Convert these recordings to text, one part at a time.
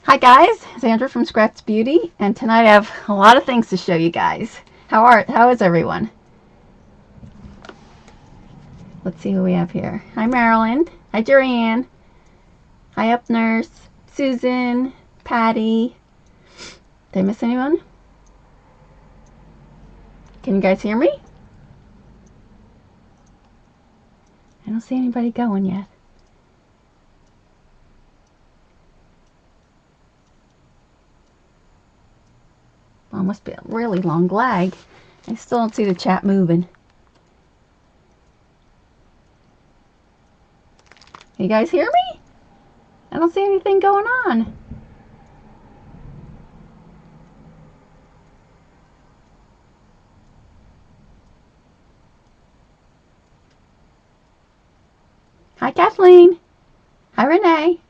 Hi guys, Sandra from Scratch Beauty, and tonight I have a lot of things to show you guys. How is everyone? Let's see who we have here. Hi Marilyn. Hi Joanne. Hi Up Nurse. Susan. Patty. Did I miss anyone? Can you guys hear me? I don't see anybody going yet. Well, it must be a really long lag. I still don't see the chat moving. Can you guys hear me? I don't see anything going on. Hi Kathleen. Hi Renee.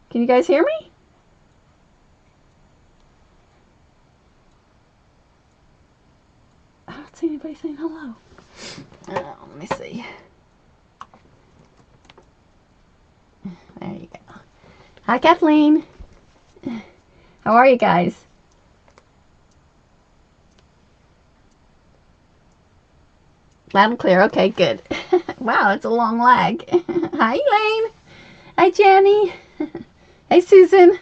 Can you guys hear me? I don't see anybody saying hello. Let me see. There you go. Hi Kathleen. How are you guys? Loud and clear. Okay, good. Wow, it's a long lag. Hi Elaine. Hi Jenny. Hey Susan.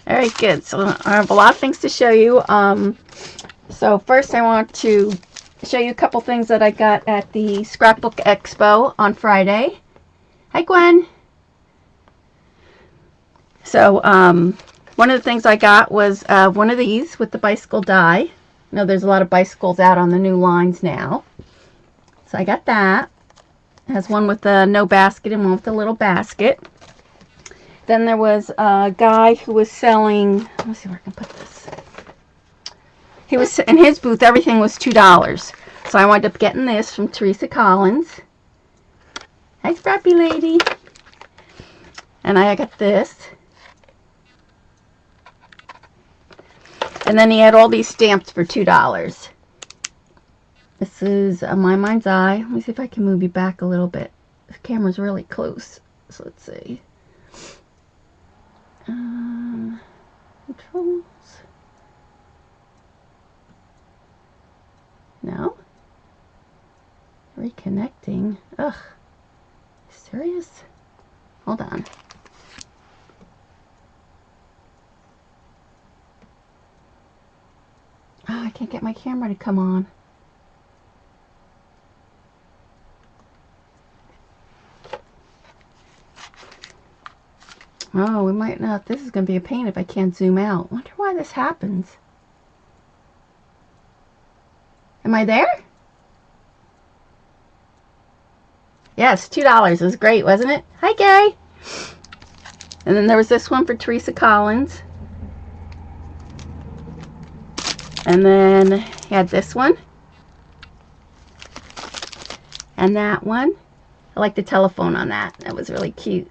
All right, good. So I have a lot of things to show you. So first I want to show you a couple things that I got at the Scrapbook Expo on Friday. Hi Gwen. So one of the things I got was one of these with the bicycle die. You know, there's a lot of bicycles out on the new lines now. So I got that. It has one with the no basket and one with a little basket. Then there was a guy who was selling, let me see where I can put this. He was, in his booth, everything was $2. So I wound up getting this from Teresa Collins. Hi, Scrappy Lady. And I got this. And then he had all these stamps for $2. This is My Mind's Eye. Let me see if I can move you back a little bit. The camera's really close. So let's see. Controls. No? Reconnecting. Ugh. Serious? Hold on. Oh, I can't get my camera to come on. Oh, we might not. This is going to be a pain if I can't zoom out. I wonder why this happens. Am I there? Yes, $2. It was great, wasn't it? Hi, Gay. And then there was this one for Teresa Collins. And then he had this one. And that one. I like the telephone on that. That was really cute.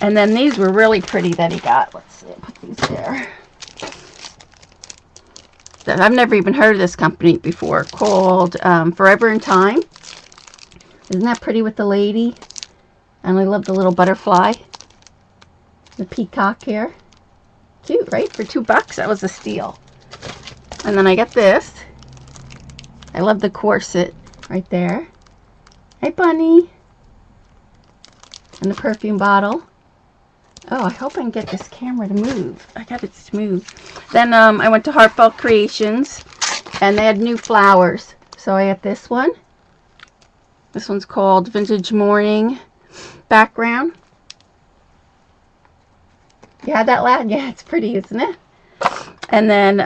And then these were really pretty that he got. Let's see, I'll put these there. I've never even heard of this company before, called Forever in Time. Isn't that pretty with the lady? And I love the little butterfly. The peacock here. Cute, right? For $2, that was a steal. And then I got this. I love the corset right there. Hi, Bunny. And the perfume bottle. Oh, I hope I can get this camera to move. I got it to move. Then I went to Heartfelt Creations, and they had new flowers. So I got this one. This one's called Vintage Morning Background. You had that lad? Yeah, it's pretty, isn't it? And then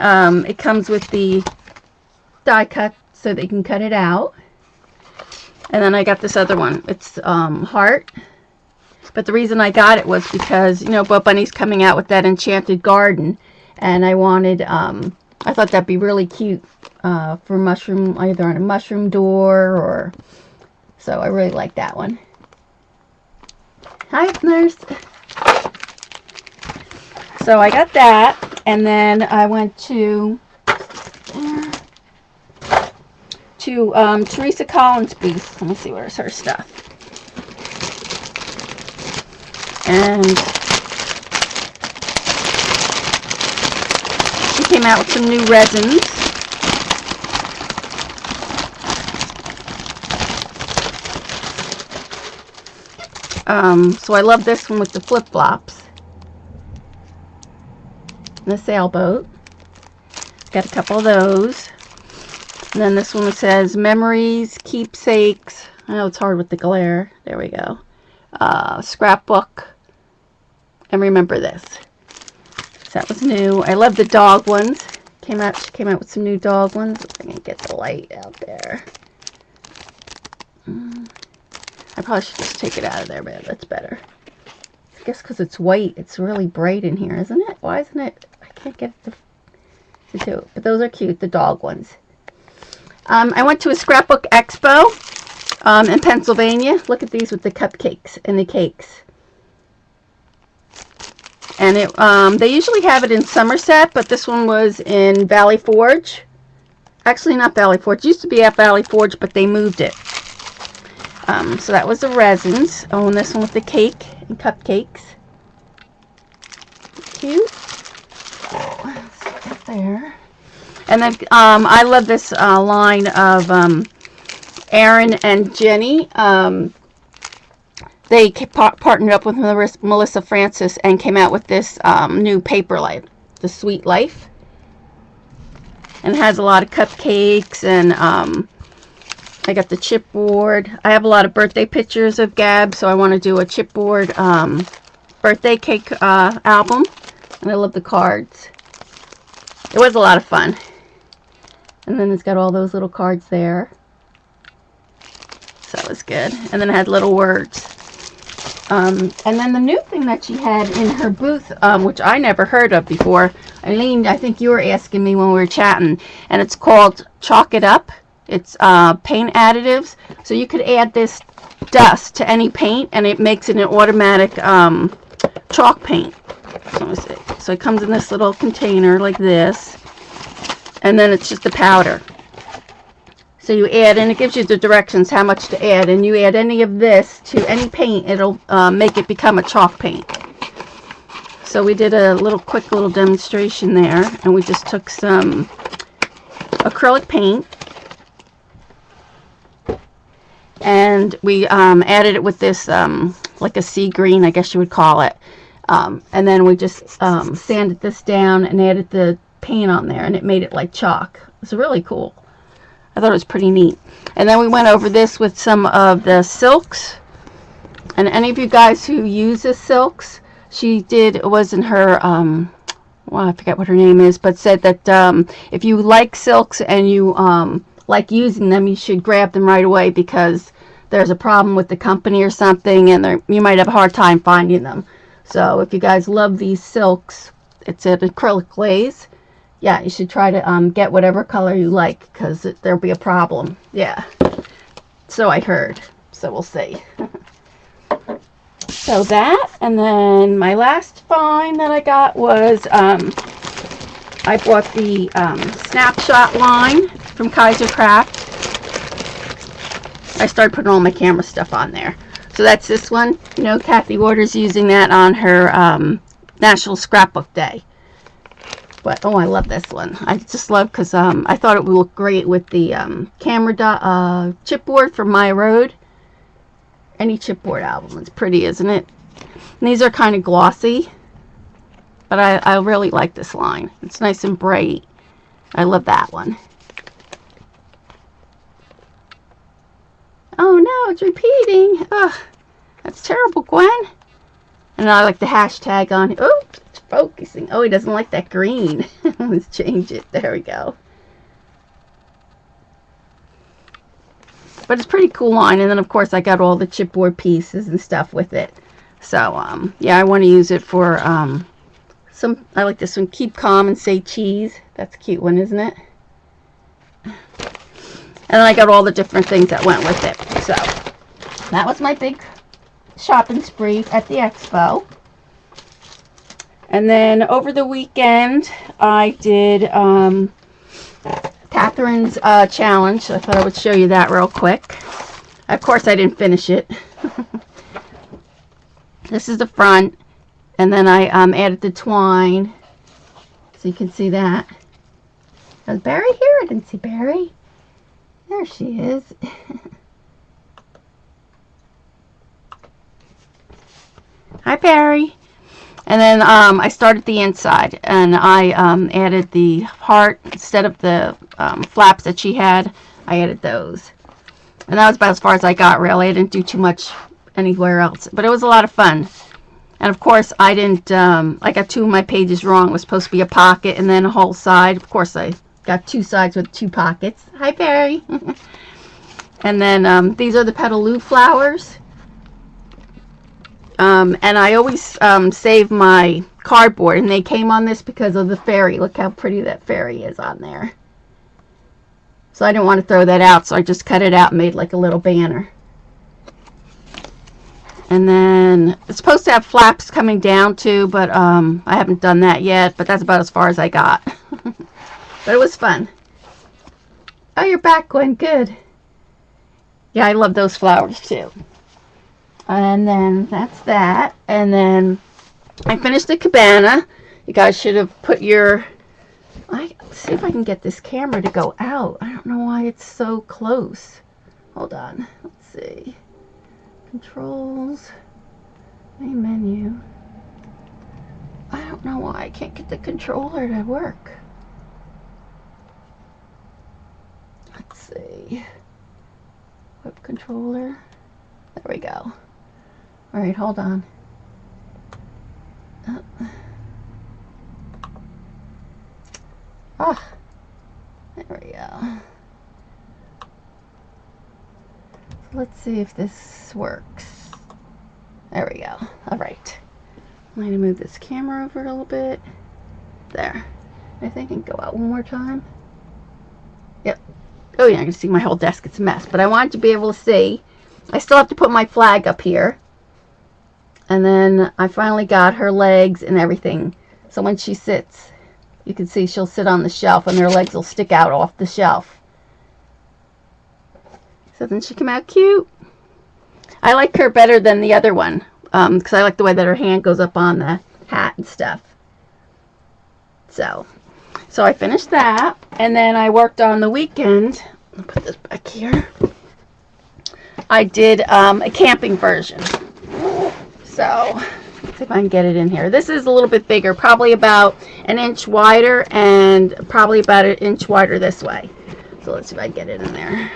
it comes with the die cut so that you can cut it out. And then I got this other one. It's heart. But the reason I got it was because, you know, Bo Bunny's coming out with that enchanted garden. And I wanted, I thought that'd be really cute for mushroom, either on a mushroom door or, so I really like that one. Hi, Nurse. So I got that, and then I went to to Teresa Collins' booth. Let me see where's her stuff. And she came out with some new resins. So I love this one with the flip-flops. The sailboat. Got a couple of those. And then this one says memories, keepsakes. I know it's hard with the glare. There we go. Scrapbook. And remember this. So that was new. I love the dog ones. She came out with some new dog ones. If I can get the light out there. I probably should just take it out of there, but that's better. I guess because it's white, it's really bright in here, isn't it? Why isn't it? I can't get it to do it. But those are cute, the dog ones. I went to a scrapbook expo in Pennsylvania. Look at these with the cupcakes and the cakes. And they usually have it in Somerset, but this one was in Valley Forge. Actually, not Valley Forge. It used to be at Valley Forge, but they moved it. So that was the resins. Oh, and this one with the cake and cupcakes. Cute. Right there. And then I love this line of Aaron and Jenny. They partnered up with Melissa Francis and came out with this new paper light, the Sweet Life. And it has a lot of cupcakes and I got the chipboard. I have a lot of birthday pictures of Gab, so I want to do a chipboard birthday cake album. And I love the cards. It was a lot of fun. And then it's got all those little cards there. So that was good. And then it had little words. And then the new thing that she had in her booth, which I never heard of before, Eileen, I think you were asking me when we were chatting, and it's called Chalk It Up. It's paint additives. So you could add this dust to any paint, and it makes it an automatic chalk paint. So, let me see. So it comes in this little container like this, and then it's just the powder. So you add, and it gives you the directions how much to add, and you add any of this to any paint, it'll make it become a chalk paint. So we did a quick little demonstration there, and we just took some acrylic paint, and we added it with this like a sea green, I guess you would call it, and then we just sanded this down and added the paint on there, and it made it like chalk. It's really cool. I thought it was pretty neat. And then we went over this with some of the silks. And any of you guys who use the silks, she did, it was in her, well, I forget what her name is, but said that if you like silks and you like using them, you should grab them right away because there's a problem with the company or something, and you might have a hard time finding them. So if you guys love these silks, it's an acrylic glaze. Yeah, you should try to get whatever color you like, because there'll be a problem. Yeah. So I heard. So we'll see. So that, and then my last find that I got was, I bought the Snapshot line from Kaiser Craft. I started putting all my camera stuff on there. So that's this one. You know, Kathy Waters using that on her National Scrapbook Day. But, oh, I love this one. I just love because I thought it would look great with the camera chipboard from My Road. Any chipboard album. It's pretty, isn't it? And these are kind of glossy. But I really like this line. It's nice and bright. I love that one. Oh, no, it's repeating. Ugh, that's terrible, Gwen. And I like the hashtag on. Oh, it's focusing. Oh, he doesn't like that green. Let's change it. There we go. But it's a pretty cool line. And then, of course, I got all the chipboard pieces and stuff with it. So, yeah, I want to use it for some. I like this one. Keep calm and say cheese. That's a cute one, isn't it? And then I got all the different things that went with it. So, that was my big shopping spree at the expo. And then over the weekend I did Catherine's challenge. So I thought I would show you that real quick. Of course, I didn't finish it. This is the front, and then I added the twine, so you can see that. Is Barry here? I didn't see Barry. There she is. Hi, Barry. And then I started the inside, and I added the heart instead of the flaps that she had. I added those, and that was about as far as I got. Really, I didn't do too much anywhere else, but it was a lot of fun. And of course, I didn't. I got 2 of my pages wrong. It was supposed to be a pocket and then a whole side. Of course, I got 2 sides with 2 pockets. Hi, Barry. And then these are the petaloo flowers. And I always save my cardboard, and they came on this because of the fairy. Look how pretty that fairy is on there. So I didn't want to throw that out, so I just cut it out and made like a little banner. And then it's supposed to have flaps coming down too, but I haven't done that yet, but that's about as far as I got. But it was fun. Oh, you're back, Gwen. Good. Yeah, I love those flowers too. And then that's that. And then I finished the cabana. You guys should have put your... Let's see if I can get this camera to go out. I don't know why it's so close. Hold on. Let's see. Controls. Main menu. I don't know why I can't get the controller to work. Let's see. Web controller. There we go. Alright, hold on. There we go. So let's see if this works. There we go. Alright. I'm going to move this camera over a little bit. There. I think I can go out one more time. Yep. Oh yeah, I can see my whole desk. It's a mess. But I wanted to be able to see. I still have to put my flag up here. And then I finally got her legs and everything. So when she sits, you can see she'll sit on the shelf and her legs will stick out off the shelf. So then she came out cute. I like her better than the other one. Because I like the way that her hand goes up on the hat and stuff. So I finished that. And then I worked on the weekend. I'll put this back here. I did a camping version. So, let's see if I can get it in here. This is a little bit bigger, probably about an inch wider and probably about an inch wider this way. So let's see if I can get it in there.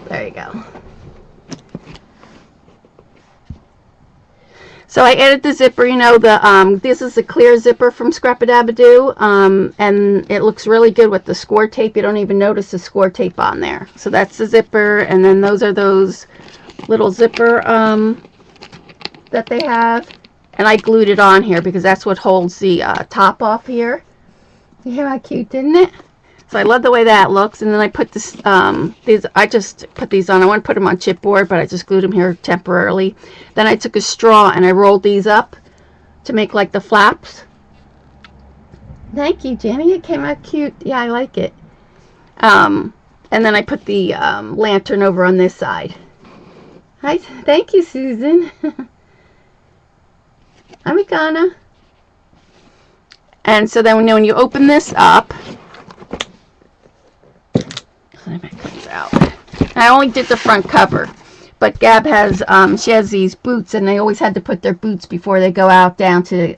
There you go. So I added the zipper, you know, this is a clear zipper from Scrap-a-Dab-a-Doo, and it looks really good with the score tape. You don't even notice the score tape on there. So that's the zipper, and then those are those little zipper that they have, and I glued it on here because that's what holds the top off here. You hear how cute, didn't it? So I love the way that looks. And then I put this I just put these on. I want to put them on chipboard, but I just glued them here temporarily. Then I took a straw and I rolled these up to make like the flaps. Thank you, Jenny. It came out cute. Yeah, I like it. And then I put the lantern over on this side. Hi, thank you, Susan. I'm Ghana. And so then when you open this up, I only did the front cover, but Gab has she has these boots, and they always had to put their boots before they go out down to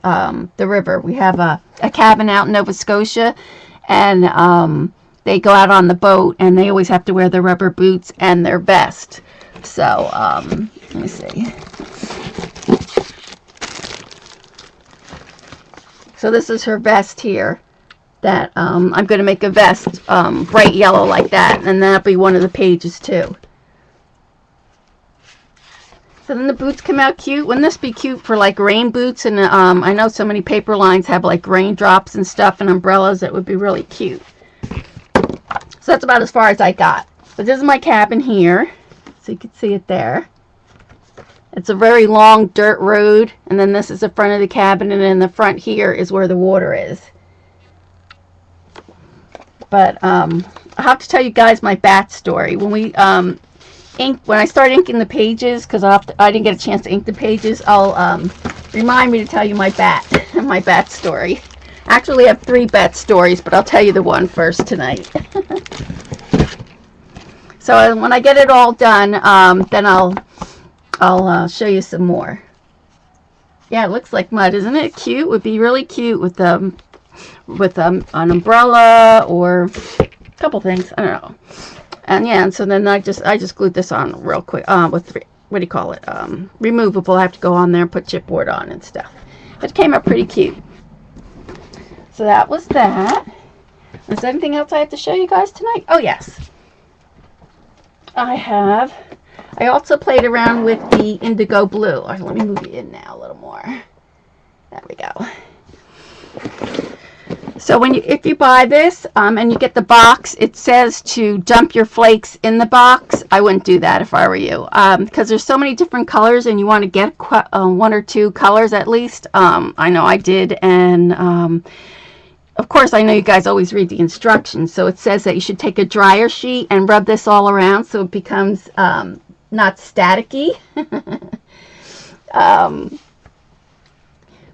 the river. We have a cabin out in Nova Scotia, and they go out on the boat, and they always have to wear their rubber boots and their vest. So let me see. So this is her vest here that I'm going to make a vest bright yellow like that, and that'll be one of the pages too. So then the boots come out cute. Wouldn't this be cute for like rain boots? And I know so many paper lines have like raindrops and stuff and umbrellas. It would be really cute. So that's about as far as I got. But this is my cabin here, so you can see it there. It's a very long dirt road, and then this is the front of the cabin, and in the front here is where the water is. But I have to tell you guys my bat story. When we when I start inking the pages, because I didn't get a chance to ink the pages, I'll remind me to tell you my bat my bat story. Actually, I have 3 bat stories, but I'll tell you the one first tonight. So when I get it all done, then I'll show you some more. Yeah, it looks like mud, isn't it? Cute. It would be really cute with an umbrella or a couple things. I don't know. And yeah, and so then I just glued this on real quick with what do you call it? Removable. I have to go on there and put chipboard on and stuff. It came up pretty cute. So that was that. Is there anything else I have to show you guys tonight? Oh yes. I also played around with the indigo blue. Let me move it in now a little more. There we go. So if you buy this and you get the box, it says to dump your flakes in the box. I wouldn't do that if I were you, because there's so many different colors and you want to get 1 or 2 colors at least. I know I did, and of course I know you guys always read the instructions. So it says that you should take a dryer sheet and rub this all around so it becomes not staticky.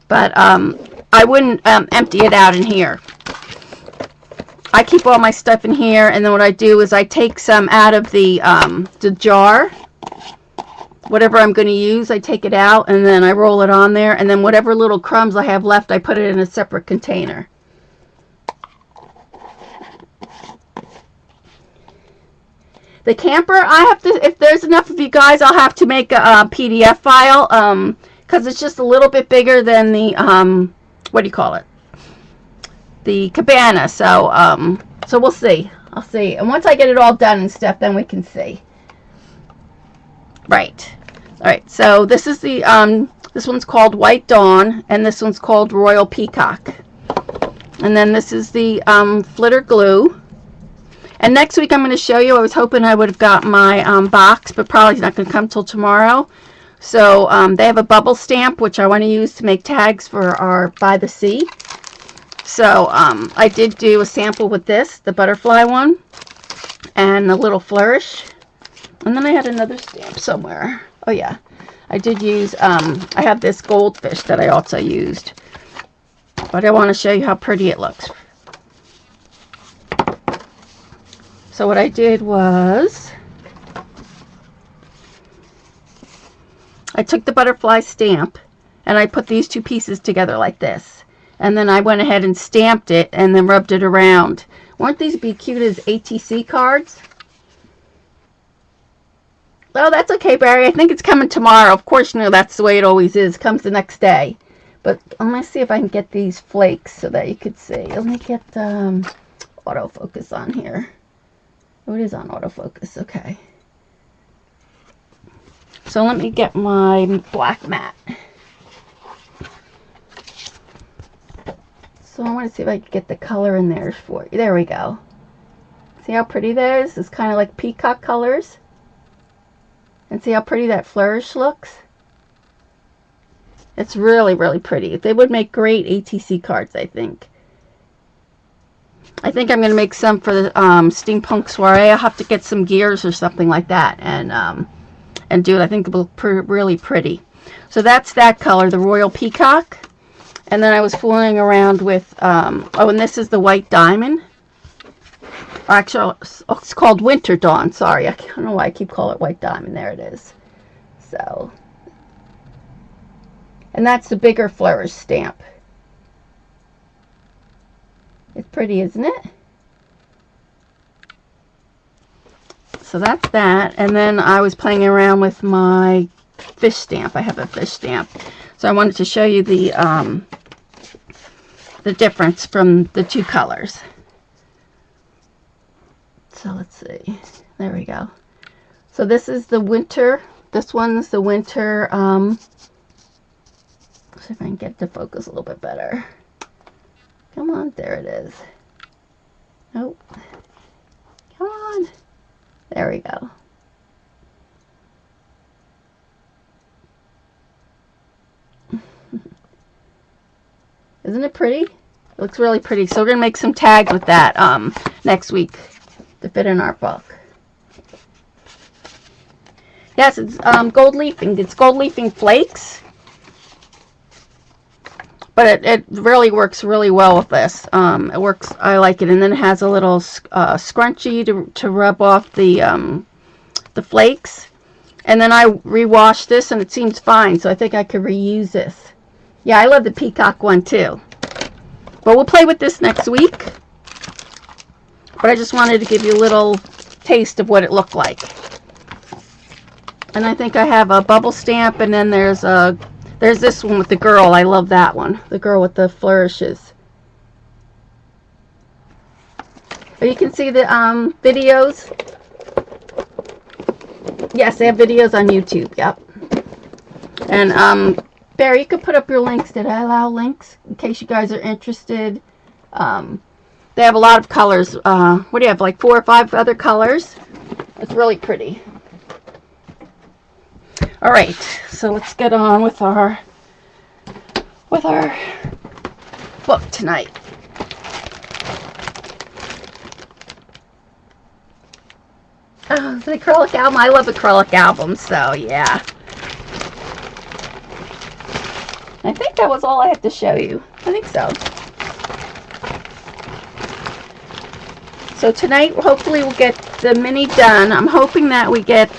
But I wouldn't empty it out in here. I keep all my stuff in here, and then what I do is I take some out of the jar. Whatever I'm going to use, I take it out, and then I roll it on there, and then whatever little crumbs I have left, I put it in a separate container. The camper, if there's enough of you guys, I'll have to make a PDF file, because it's just a little bit bigger than the, what do you call it? The Cabana. So we'll see. I'll see. And once I get it all done and stuff, then we can see. Right. All right. So this is the, this one's called White Dawn, and this one's called Royal Peacock. And then this is the flitter glue. And next week I'm going to show you, I was hoping I would have got my box, but probably it's not going to come till tomorrow. So they have a bubble stamp, which I want to use to make tags for our By the Sea. So I did do a sample with this, the butterfly one, and the little flourish. And then I had another stamp somewhere. Oh yeah, I did use, I have this goldfish that I also used. But I want to show you how pretty it looks. So what I did was, I took the butterfly stamp and I put these 2 pieces together like this. And then I went ahead and stamped it and then rubbed it around. Won't these be cute as ATC cards? Oh, that's okay, Barry. I think it's coming tomorrow. Of course, you know, that's the way it always is. Comes the next day. But I'm going to see if I can get these flakes so that you could see. Let me get autofocus on here. Oh, it is on autofocus. Okay. So let me get my black mat. So I want to see if I can get the color in there for you. There we go. See how pretty that is? It's kind of like peacock colors. And see how pretty that flourish looks? It's really, really pretty. They would make great ATC cards, I think. I think I'm going to make some for the Steampunk Soiree. I'll have to get some gears or something like that and do it. I think it will look really pretty. So that's that color, the Royal Peacock. And then I was fooling around with, oh, and this is the White Diamond. Actually, it's called Winter Dawn. Sorry, I don't know why I keep calling it White Diamond. There it is. So, and that's the bigger flourish stamp. It's pretty, isn't it? So that's that. And then I was playing around with my fish stamp. I have a fish stamp. So I wanted to show you the difference from the 2 colors. So let's see. There we go. So this is the winter. This one's the winter. Let's see if I can get to focus a little bit better. Come on, there it is. Oh, come on. There we go. Isn't it pretty? It looks really pretty. So we're going to make some tags with that. next week to fit in our book. Yes, it's gold leafing. It's gold leafing flakes. But it really works really well with this. It works, I like it. And then it has a little scrunchie to rub off the flakes. And then I rewashed this and it seems fine. So I think I could reuse this. Yeah, I love the peacock one too. But we'll play with this next week. But I just wanted to give you a little taste of what it looked like. And I think I have a bubble stamp, and then there's this one with the girl. I love that one. The girl with the flourishes. But you can see the videos. Yes, they have videos on YouTube. Yep. And Barry, you could put up your links. Did I allow links in case you guys are interested? They have a lot of colors. What do you have? Like 4 or 5 other colors. It's really pretty. All right, so let's get on with our book tonight. Oh, the acrylic album. I love acrylic albums, so yeah. I think that was all I had to show you. I think so. So tonight, hopefully, we'll get the mini done. I'm hoping that we get,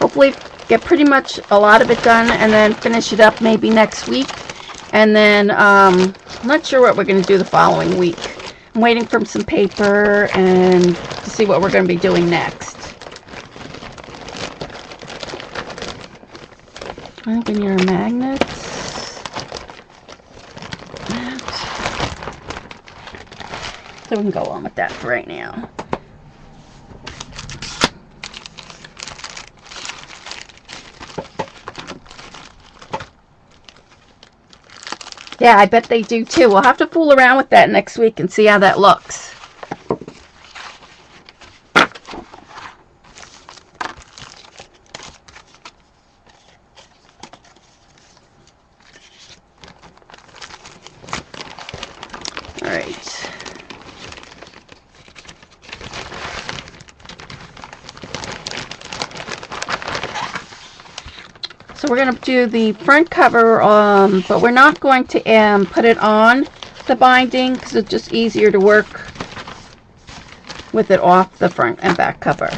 hopefully, get pretty much a lot of it done and then finish it up maybe next week. And then I'm not sure what we're going to do the following week. I'm waiting for some paper and to see what we're going to be doing next. I think we need our magnets. So we can go on with that for right now. Yeah, I bet they do too. We'll have to fool around with that next week and see how that looks. All right. So we're going to do the front cover, but we're not going to put it on the binding because it's just easier to work with it off the front and back cover.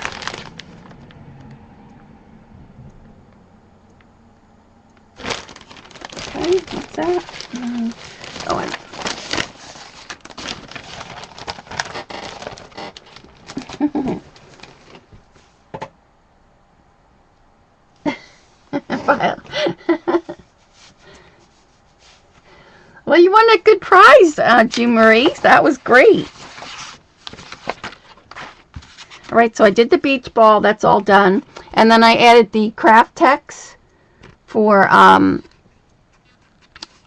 Okay, what's that? Oh, well, you won a good prize, Jean Marie. That was great. All right, so I did the beach ball. That's all done. And then I added the Kratex for a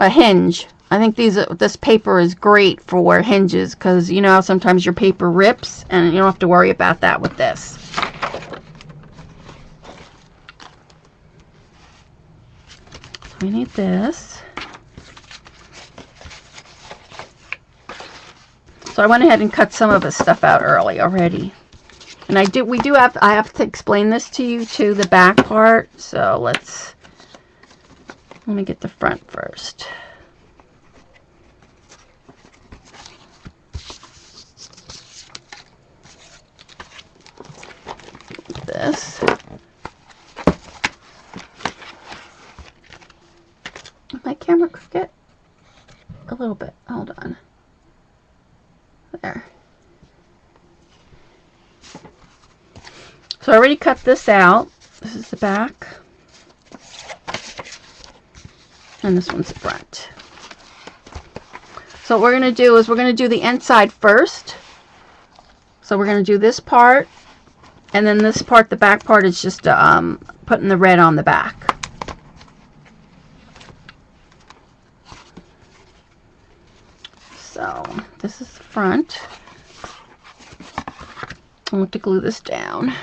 hinge. I think this paper is great for hinges because you know how sometimes your paper rips and you don't have to worry about that with this. We need this. So I went ahead and cut some of this stuff out early already. And I have to explain this to you too, the back part. So let me get the front first. This. My camera crooked a little bit. Hold on. There. So I already cut this out. This is the back. And this one's the front. So what we're going to do is we're going to do the inside first. So we're going to do this part. And then this part, the back part, is just putting the red on the back. So this is the front. I want to glue this down.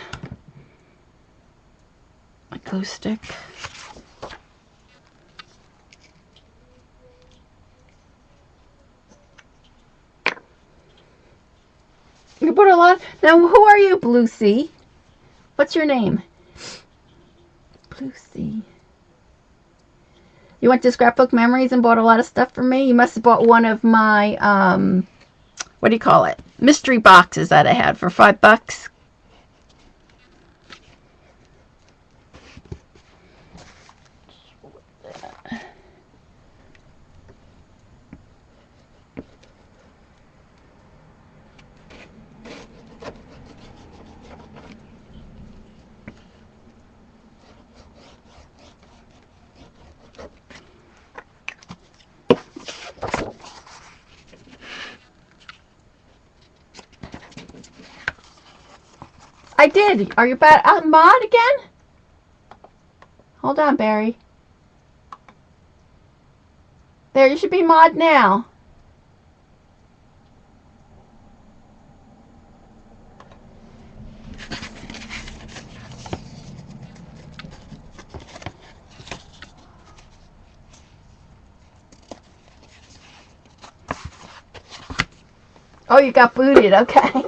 My glue stick. bought a lot. Now, who are you, Blue Sea? What's your name? Blue Sea. You went to Scrapbook Memories and bought a lot of stuff for me? You must have bought one of my, what do you call it? Mystery boxes that I had for $5. I did. Are you back out mod again? Hold on, Barry. There, you should be mod now. Oh, you got booted. Okay.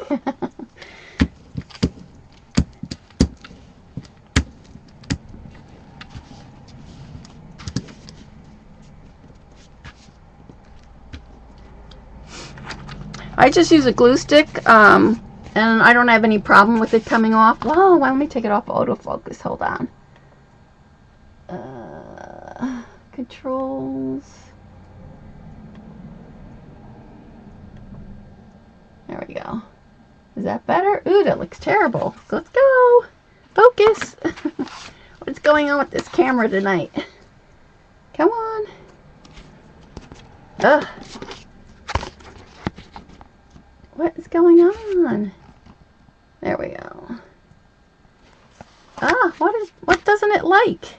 I just use a glue stick, and I don't have any problem with it coming off. Whoa, let me take it off autofocus. Hold on. Controls. There we go. Is that better? Ooh, that looks terrible. Let's go. Focus. What's going on with this camera tonight? Come on. Ugh. What is going on? There we go. Ah, what doesn't it like?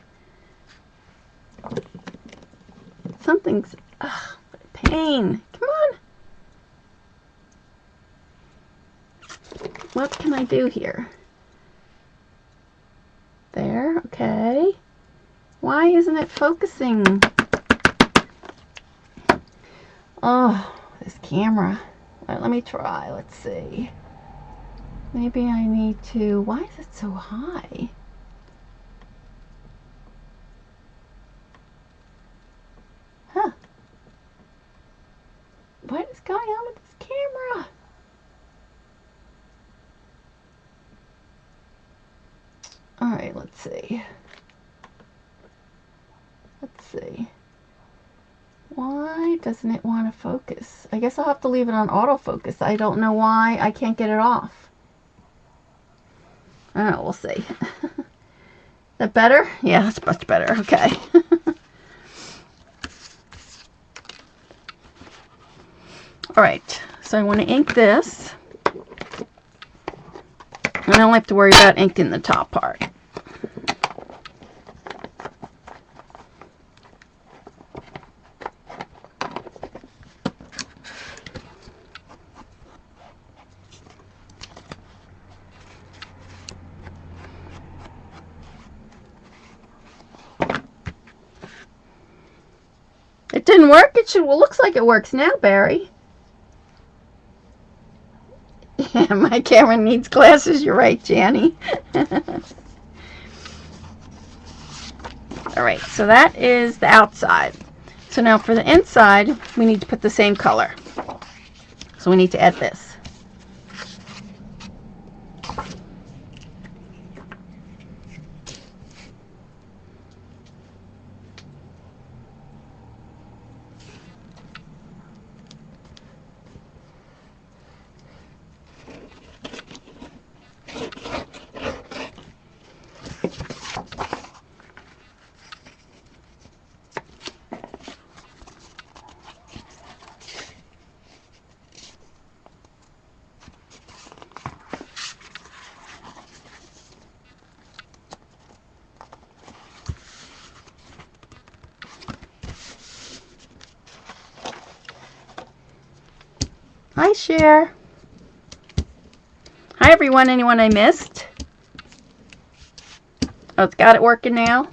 Something's, ugh, what a pain. Come on. What can I do here? There, okay. Why isn't it focusing? Oh, this camera. Let me try. Let's see. Maybe I need to... Why is it so high? Huh. What is going on with this camera? Alright, let's see. Let's see. Why doesn't it want to focus? I guess I'll have to leave it on autofocus. I don't know why I can't get it off. I don't know, we'll see. Is that better? Yeah, that's much better. Okay. Alright, so I want to ink this. And I don't have to worry about inking the top part. It didn't work? It should, well, looks like it works now, Barry. Yeah, my camera needs glasses. You're right, Janny. Alright, so that is the outside. So now for the inside, we need to put the same color. So we need to add this. Hi, Cher. Hi, everyone. Anyone I missed? Oh, it's got it working now?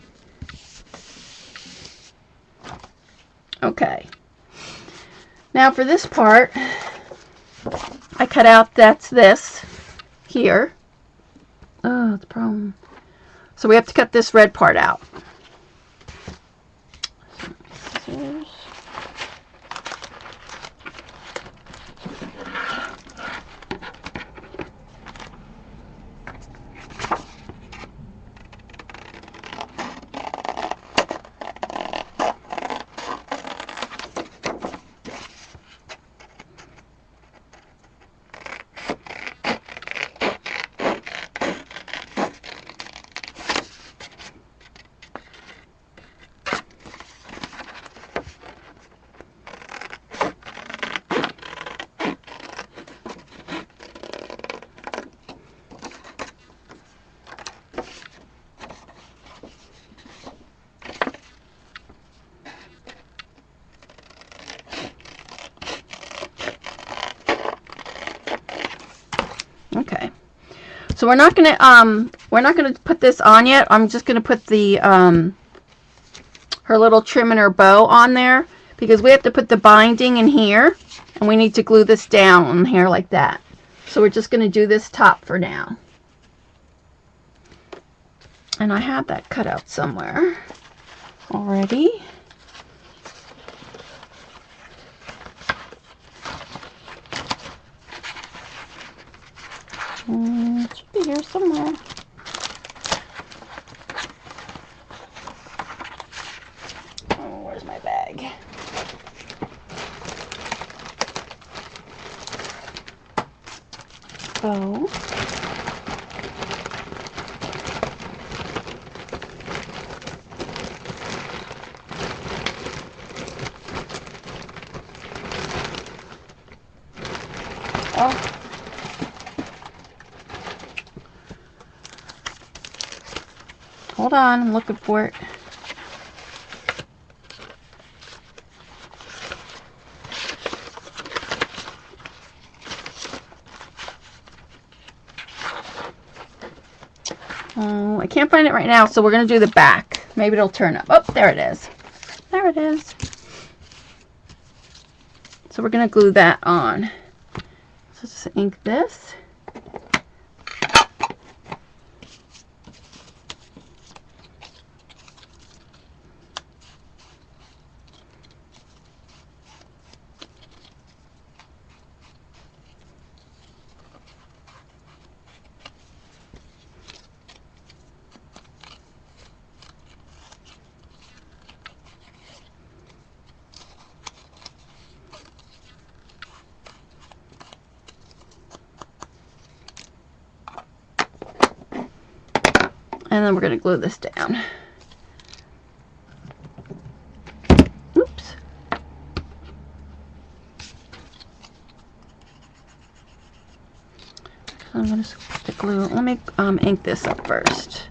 Okay. Now for this part, I cut out, that's this here. Oh, that's a problem. So we have to cut this red part out. Scissors. Okay, so we're not gonna put this on yet. I'm just gonna put the her little trim and her bow on there because we have to put the binding in here, and we need to glue this down on here like that. So we're just gonna do this top for now. And I have that cut out somewhere already. It should be here somewhere. Oh, where's my bag? Oh. Oh. Hold on, I'm looking for it. Oh, I can't find it right now, so we're going to do the back. Maybe it'll turn up. Oh, there it is. There it is. So we're going to glue that on. So just ink this. And then we're going to glue this down. Oops. So I'm going to stick glue. Let me ink this up first.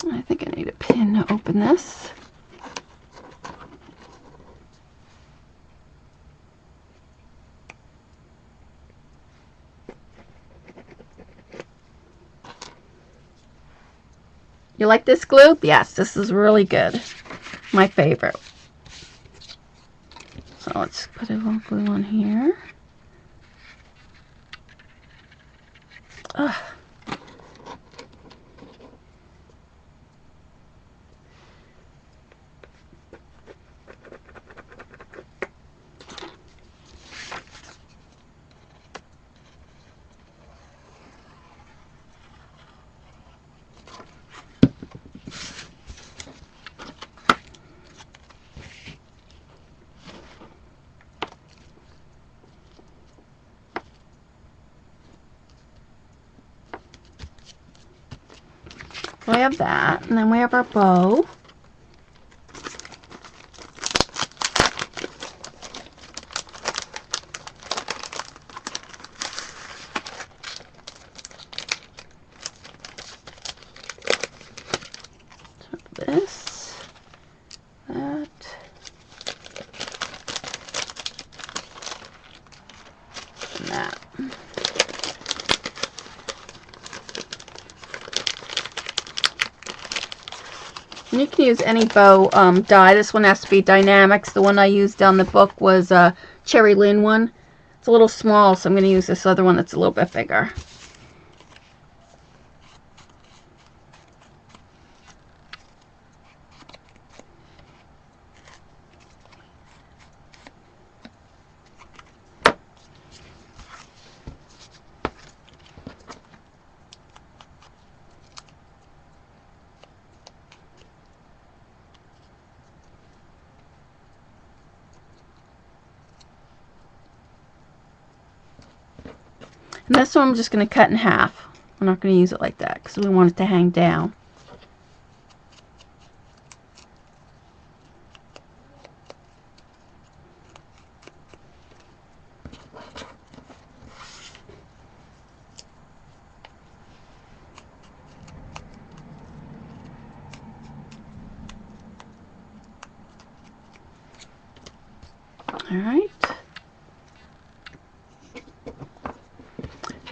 I think I need a pin to open this. You like this glue? Yes, this is really good. My favorite. So let's put a little glue on here. Ugh. So we have that, and then we have our bow. So this, that, and that. And you can use any bow die. This one has to be Dynamics. The one I used on the book was a Cherry Lynn one. It's a little small, so I'm going to use this other one that's a little bit bigger. And this one I'm just going to cut in half. I'm not going to use it like that because we want it to hang down. All right.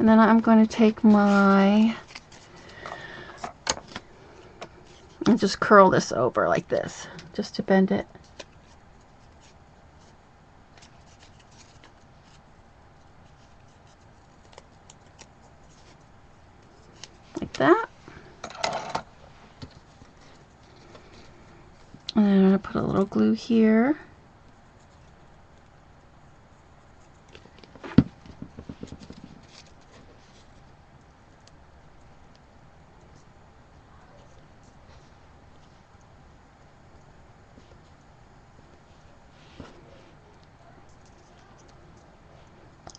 And then I'm going to take my, and just curl this over like this, just to bend it. Like that. And then I'm going to put a little glue here.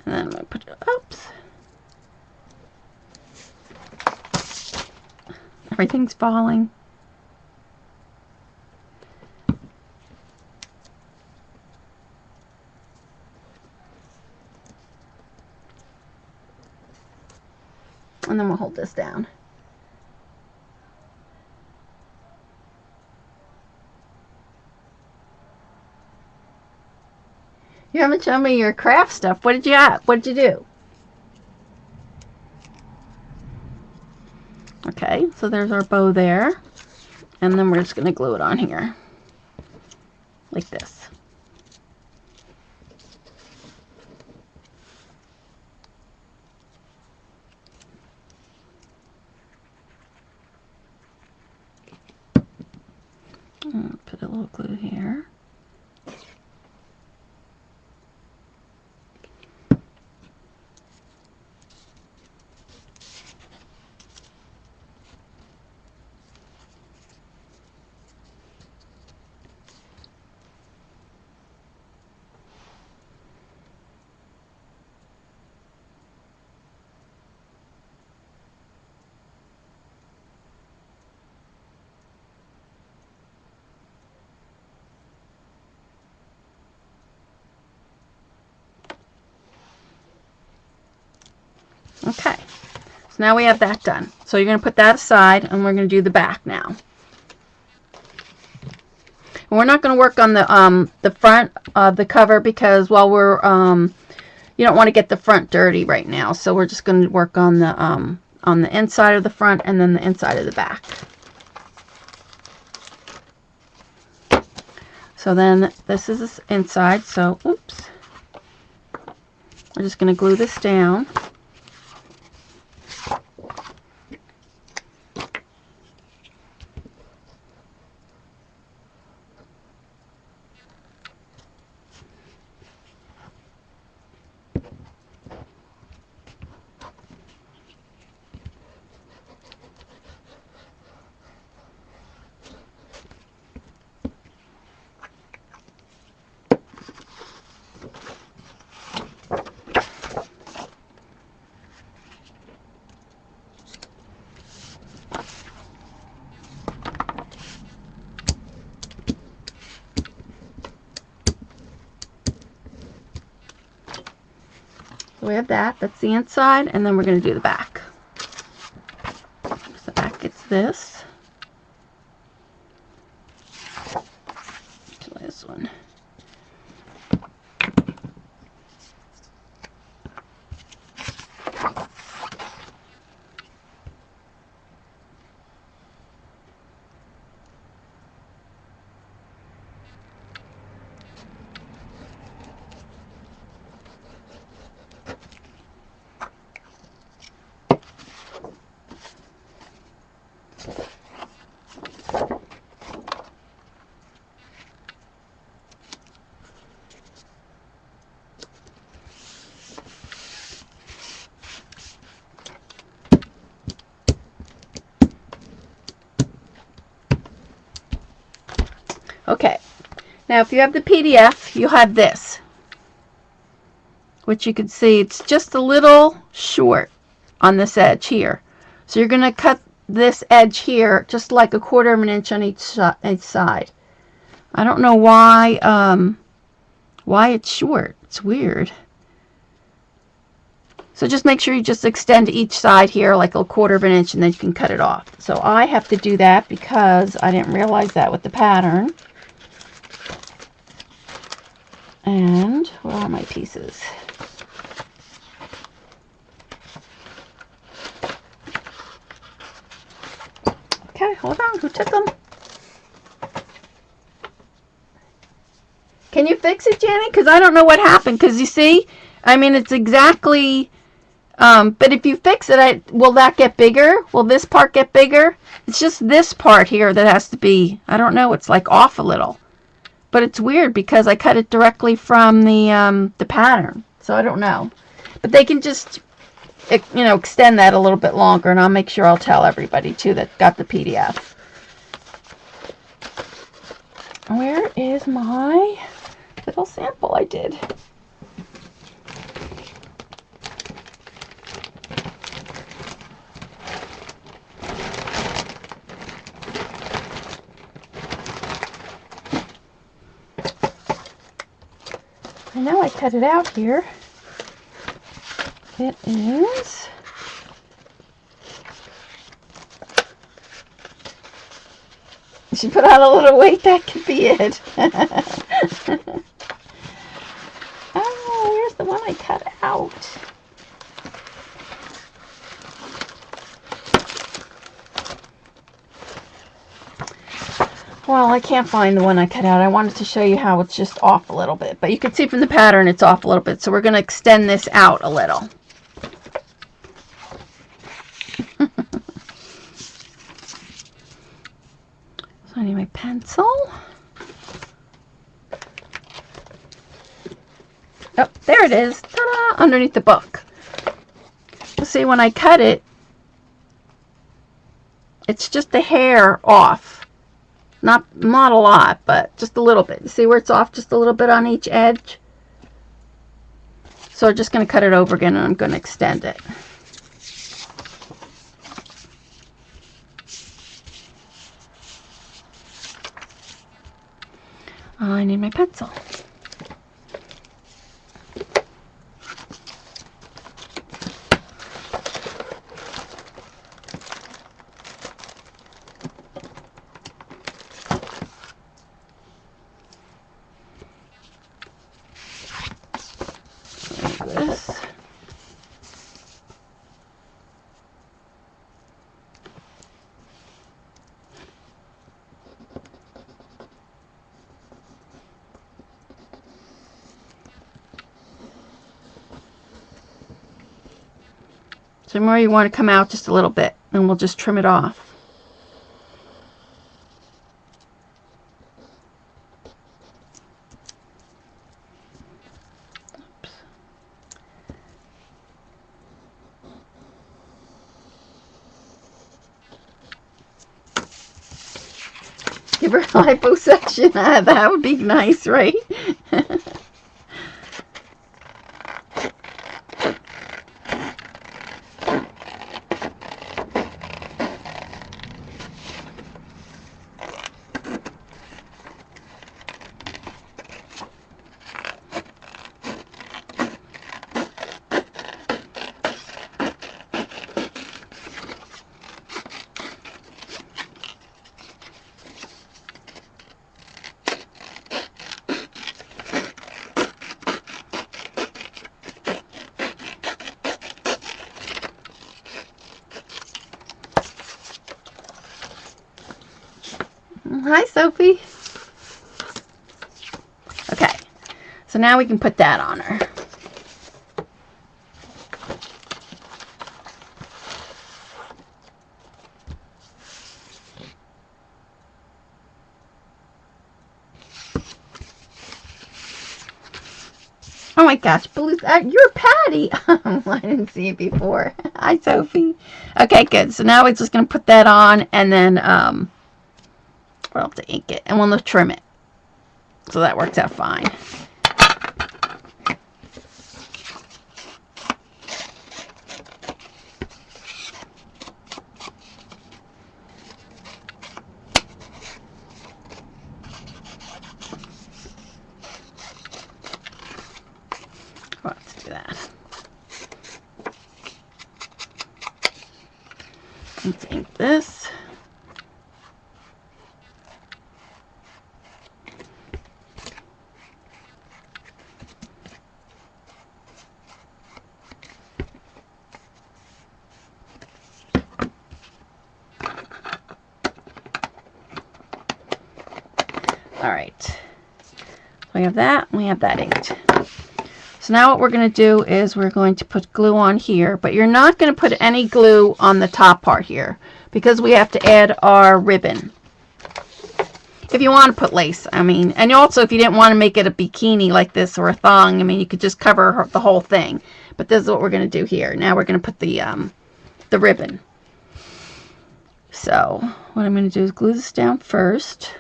And then I'm going to put it, oops. Everything's falling. And then we'll hold this down. You haven't shown me your craft stuff. What did you have? What did you do? Okay, so there's our bow there. And then we're just going to glue it on here. Like this. Put a little glue here. Okay, so now we have that done. So you're going to put that aside, and we're going to do the back now. And we're not going to work on the front of the cover because while we're you don't want to get the front dirty right now. So we're just going to work on the inside of the front and then the inside of the back. So then this is this inside. So oops, we're just going to glue this down. So we have that. That's the inside, and then we're going to do the back. So the back gets this. This one. Okay. Now, if you have the PDF, you'll have this, which you can see it's just a little short on this edge here. So you're going to cut this edge here just like 1/4 of an inch on each side. I don't know why it's short. It's weird. So just make sure you just extend each side here like 1/4 of an inch, and then you can cut it off. So I have to do that because I didn't realize that with the pattern. And where are my pieces? Okay, hold on. Who took them? Can you fix it, Jenny? Because I don't know what happened. Because you see, I mean, it's exactly... but if you fix it, will that get bigger? Will this part get bigger? It's just this part here that has to be, I don't know, it's like off a little. But it's weird because I cut it directly from the pattern. So I don't know. But they can just, you know, extend that a little bit longer, and I'll make sure I'll tell everybody too that got the PDF. Where is my little sample I did? I know I cut it out here. It is... She put on a little weight, that could be it. Oh, where's the one I cut out? Well, I can't find the one I cut out. I wanted to show you how it's just off a little bit. But you can see from the pattern it's off a little bit. So we're going to extend this out a little. So I need my pencil. Oh, there it is. Ta-da! Underneath the book. See, when I cut it, it's just a hair off. Not a lot, but just a little bit. You see where it's off just a little bit on each edge? So I'm just going to cut it over again, and I'm going to extend it. I need my pencil. This. So more you want to come out just a little bit, and we'll just trim it off. Give her liposuction. That would be nice, right? Hi, Sophie. Okay, so now we can put that on her. Oh my gosh, Blue, you're Patty. I didn't see it before. Hi, Sophie. Okay, good. So now we're just going to put that on, and then we'll have to ink it, and we'll trim it. So that works out fine. Let's do that. Let's ink this. All right, so we have that, and we have that inked. So now what we're going to do is we're going to put glue on here, but you're not going to put any glue on the top part here because we have to add our ribbon. If you want to put lace, I mean, and also if you didn't want to make it a bikini like this or a thong, I mean, you could just cover the whole thing. But this is what we're going to do here. Now we're going to put the ribbon. So what I'm going to do is glue this down first.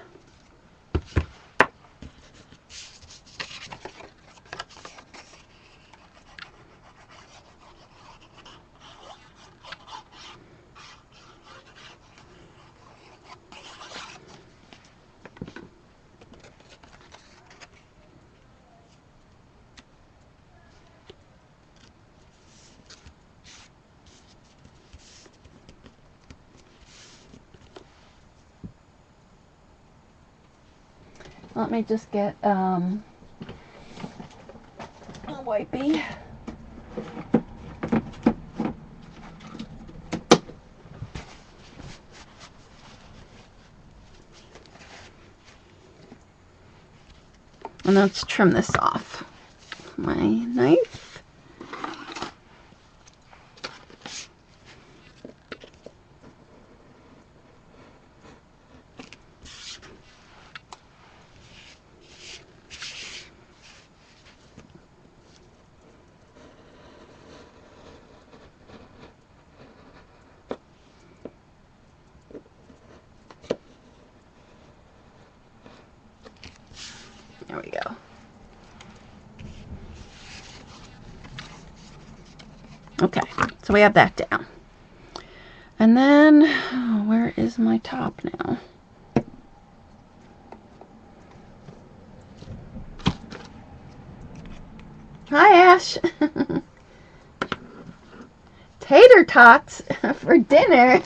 Let me just get a wipey. And let's trim this off. My knife. There we go. Okay, so we have that down. And then, where is my top now? Hi, Ash. Tater tots for dinner.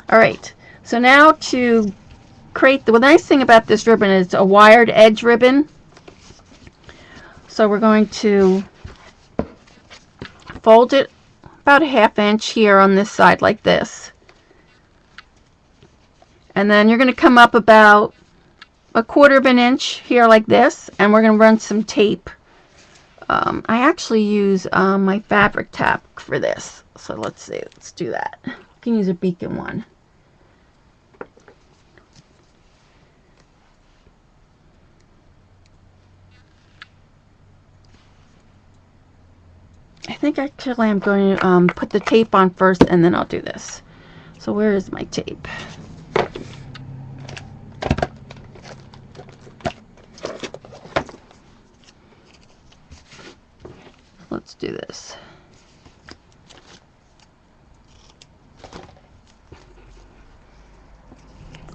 All right, so now to create the nice thing about this ribbon is it's a wired edge ribbon. So we're going to fold it about a 1/2 inch here on this side like this. And then you're going to come up about a 1/4 inch here like this, and we're going to run some tape. I actually use my fabric tack for this. So let's see, let's do that. You can use a beacon one. I think actually I'm going to put the tape on first and then I'll do this. So where is my tape? Let's do this.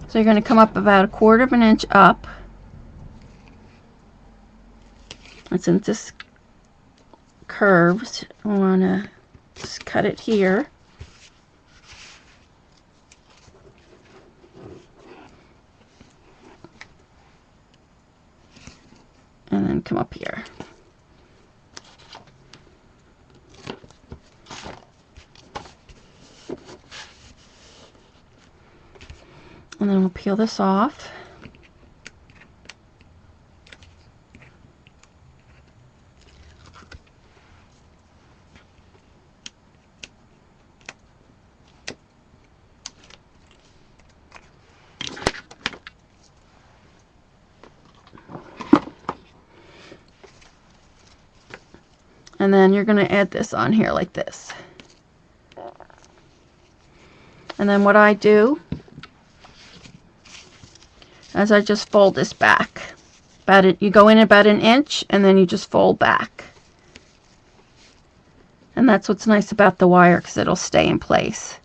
So you're going to come up about a 1/4 inch up. And since this curves, I want to just cut it here. And then come up here. And then we'll peel this off. And then you're going to add this on here like this. And then what I do as I just fold this back. You go in about an inch and then you just fold back. And that's what's nice about the wire, because it'll stay in place.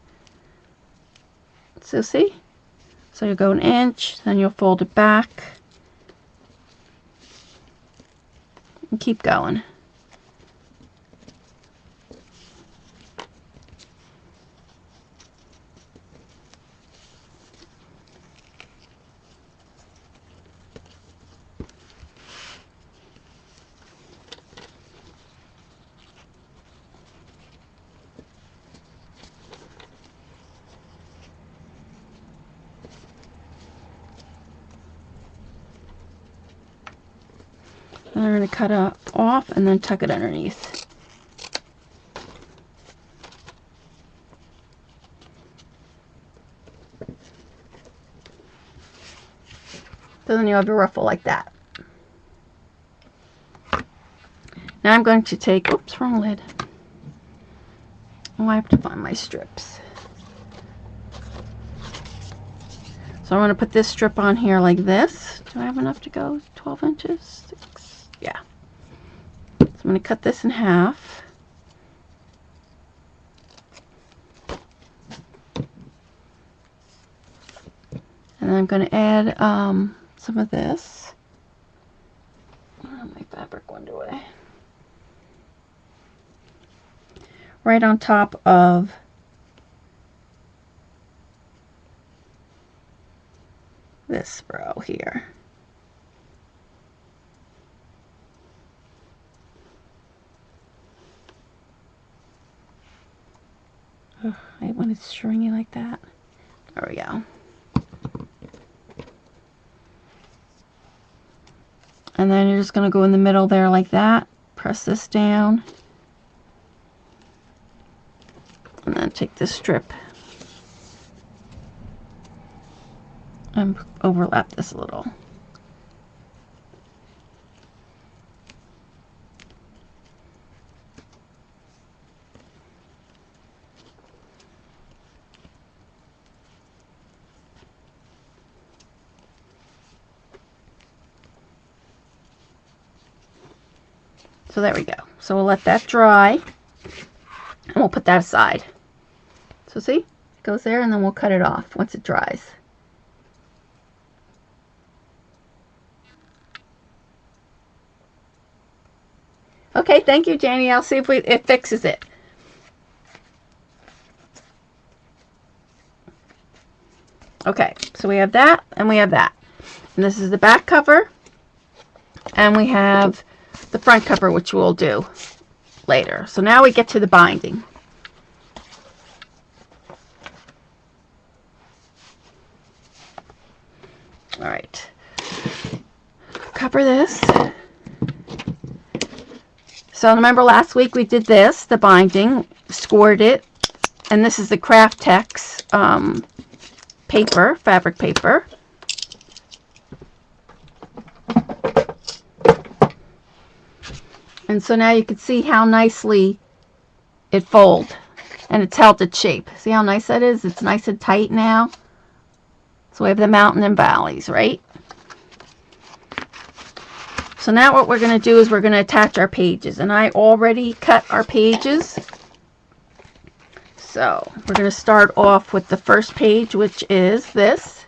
So see? So you go an inch, then you'll fold it back. And keep going. And I'm going to cut it off and then tuck it underneath. So then you have a ruffle like that. Now I'm going to take, oops, wrong lid. Oh, I have to find my strips. So I'm going to put this strip on here like this. Do I have enough to go? 12 inches? 6? Yeah. So I'm going to cut this in half. And then I'm going to add some of this. Oh, my fabric went away. Right on top of this row here. Oh, I hate when it's stringy like that. There we go. And then you're just going to go in the middle there like that. Press this down. And then take this strip and overlap this a little. So there we go. So we'll let that dry and we'll put that aside. So see, it goes there, and then we'll cut it off once it dries. Okay, thank you, Janie. I'll see if it fixes it. Okay, so we have that and we have that. And this is the back cover. And we have the front cover, which we'll do later. So now we get to the binding. All right. Cover this. So remember last week we did this, the binding, scored it, and this is the Kratex paper, fabric paper. And so now you can see how nicely it folds, and it's held its shape. See how nice that is? It's nice and tight now. So we have the mountain and valleys, right? So now what we're going to do is we're going to attach our pages. And I already cut our pages. So we're going to start off with the first page, which is this.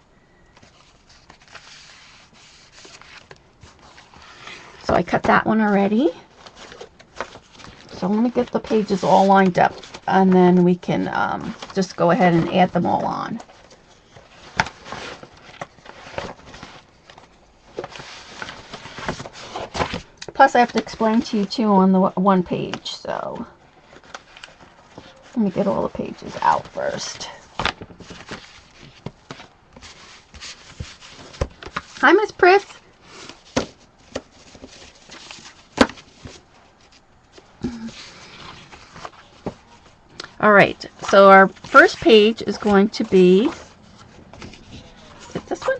So I cut that one already. So let me get the pages all lined up, and then we can just go ahead and add them all on. Plus I have to explain to you too on the one page, so let me get all the pages out first. Hi, Miss Pris. All right, so our first page is going to be, is it this one?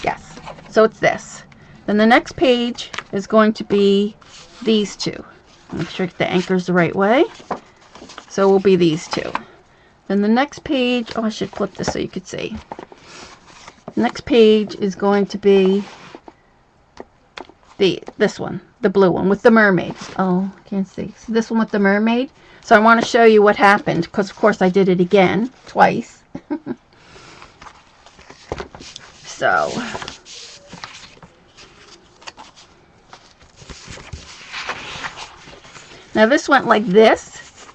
Yes, so it's this. Then the next page is going to be these two. Make sure the anchor's the right way. So it will be these two. Then the next page, oh, I should flip this so you could see. Next page is going to be this one, the blue one with the mermaid. Oh, I can't see. So this one with the mermaid. So I want to show you what happened, because of course I did it again twice. So now this went like this,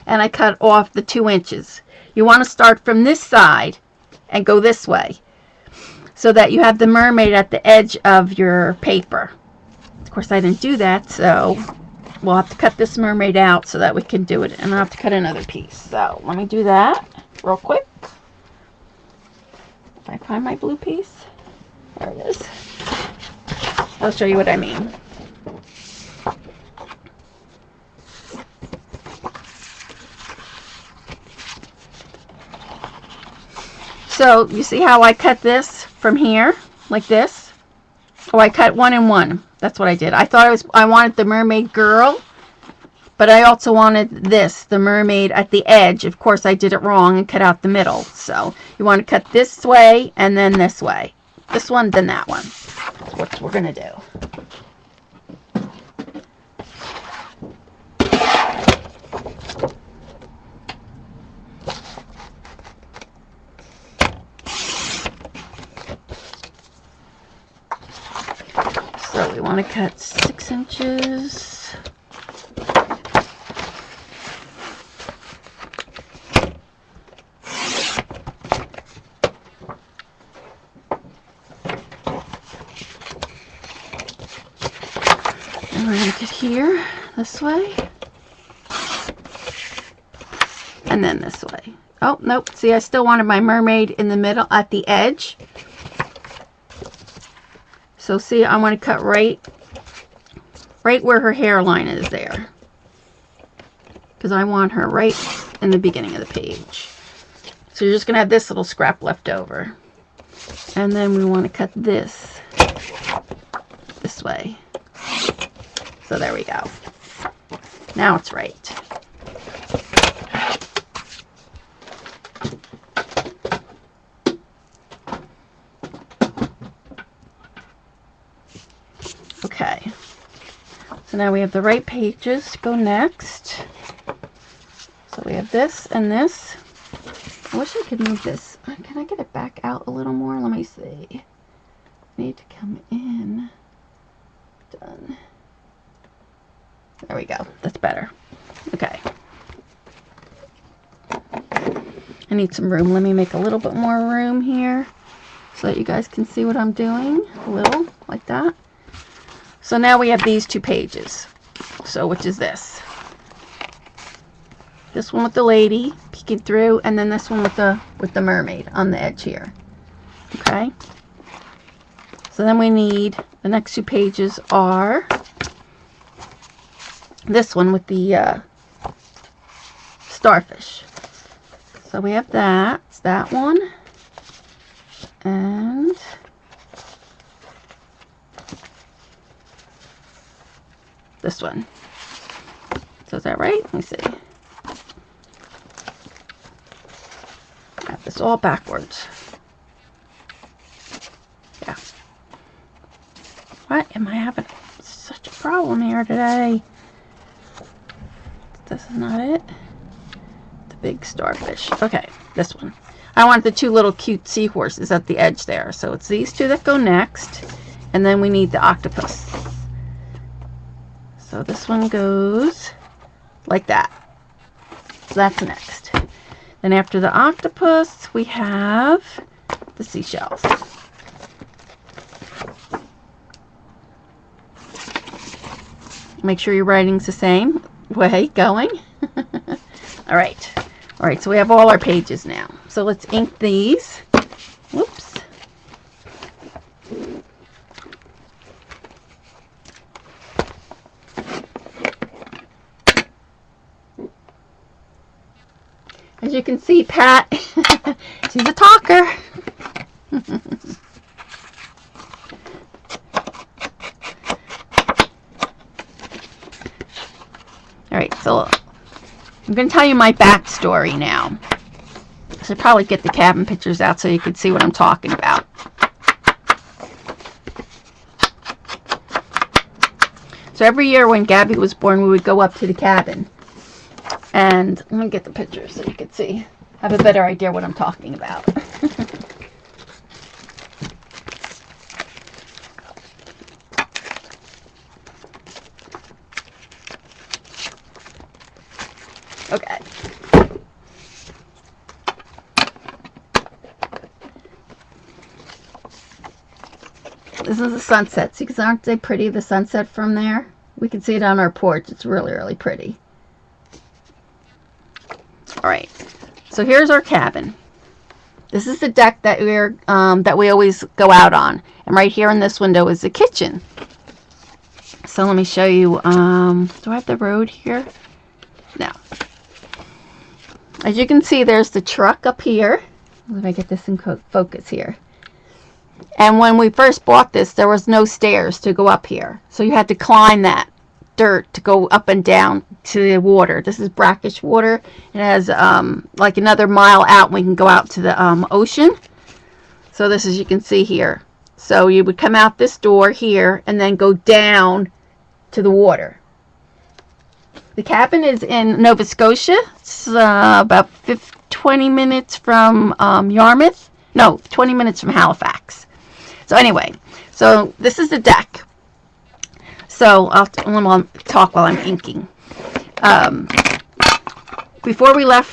and I cut off the 2 inches. You want to start from this side and go this way, so that you have the mermaid at the edge of your paper. Of course I didn't do that, so we'll have to cut this mermaid out so that we can do it, and I'll have to cut another piece. So let me do that real quick. If I find my blue piece, there it is. I'll show you what I mean. So you see how I cut this from here like this? Oh, I cut 1 and 1. That's what I did. I thought I wanted the mermaid girl, but I also wanted this, the mermaid at the edge. Of course, I did it wrong and cut out the middle. So you want to cut this way and then this way. This one, then that one. That's what we're going to do. So we want to cut 6 inches. And we're going to get here this way. And then this way. Oh, nope. See, I still wanted my mermaid in the middle at the edge. So see, I want to cut right where her hairline is there, because I want her right in the beginning of the page. So you're just going to have this little scrap left over. And then we want to cut this way. So there we go. Now it's right. Okay, so now we have the right pages to go next. So we have this and this. I wish I could move this. Can I get it back out a little more? Let me see. Need to come in. Done. There we go. That's better. Okay. I need some room. Let me make a little bit more room here so that you guys can see what I'm doing. A little, like that. So now we have these 2 pages. So which is this? This one with the lady peeking through, and then this one with the mermaid on the edge here. Okay. So then we need, the next 2 pages are this one with the starfish. So we have that. It's that one. And this one. So is that right? Let me see. I have this all backwards. Yeah. What am I having such a problem here today? This is not it. The big starfish. Okay, this one. I want the 2 little cute seahorses at the edge there. So it's these 2 that go next. And then we need the octopus. So this one goes like that. So that's next. Then after the octopus, we have the seashells. Make sure your writing's the same way going. All right. All right, so we have all our pages now. So let's ink these. Whoops. As you can see, Pat, she's a talker. All right, so I'm going to tell you my backstory now. should probably get the cabin pictures out so you could see what I'm talking about. So every year when Gabby was born, we would go up to the cabin. And let me get the pictures so you can see. Have a better idea what I'm talking about. Okay. This is the sunset. See, because aren't they pretty, the sunset from there? We can see it on our porch. It's really, really pretty. All right. So here's our cabin. This is the deck that we always go out on. And right here in this window is the kitchen. So let me show you. Do I have the road here? No. As you can see, there's the truck up here. Let me get this in focus here. And when we first bought this, there was no stairs to go up here. So you had to climb that dirt to go up and down to the water. This is brackish water. It has like another mile out. We can go out to the ocean. So this is, you can see here. So you would come out this door here and then go down to the water. The cabin is in Nova Scotia. It's about 20 minutes from Yarmouth. No, 20 minutes from Halifax. So anyway, so this is the deck. So I'll talk while I'm inking. Before we left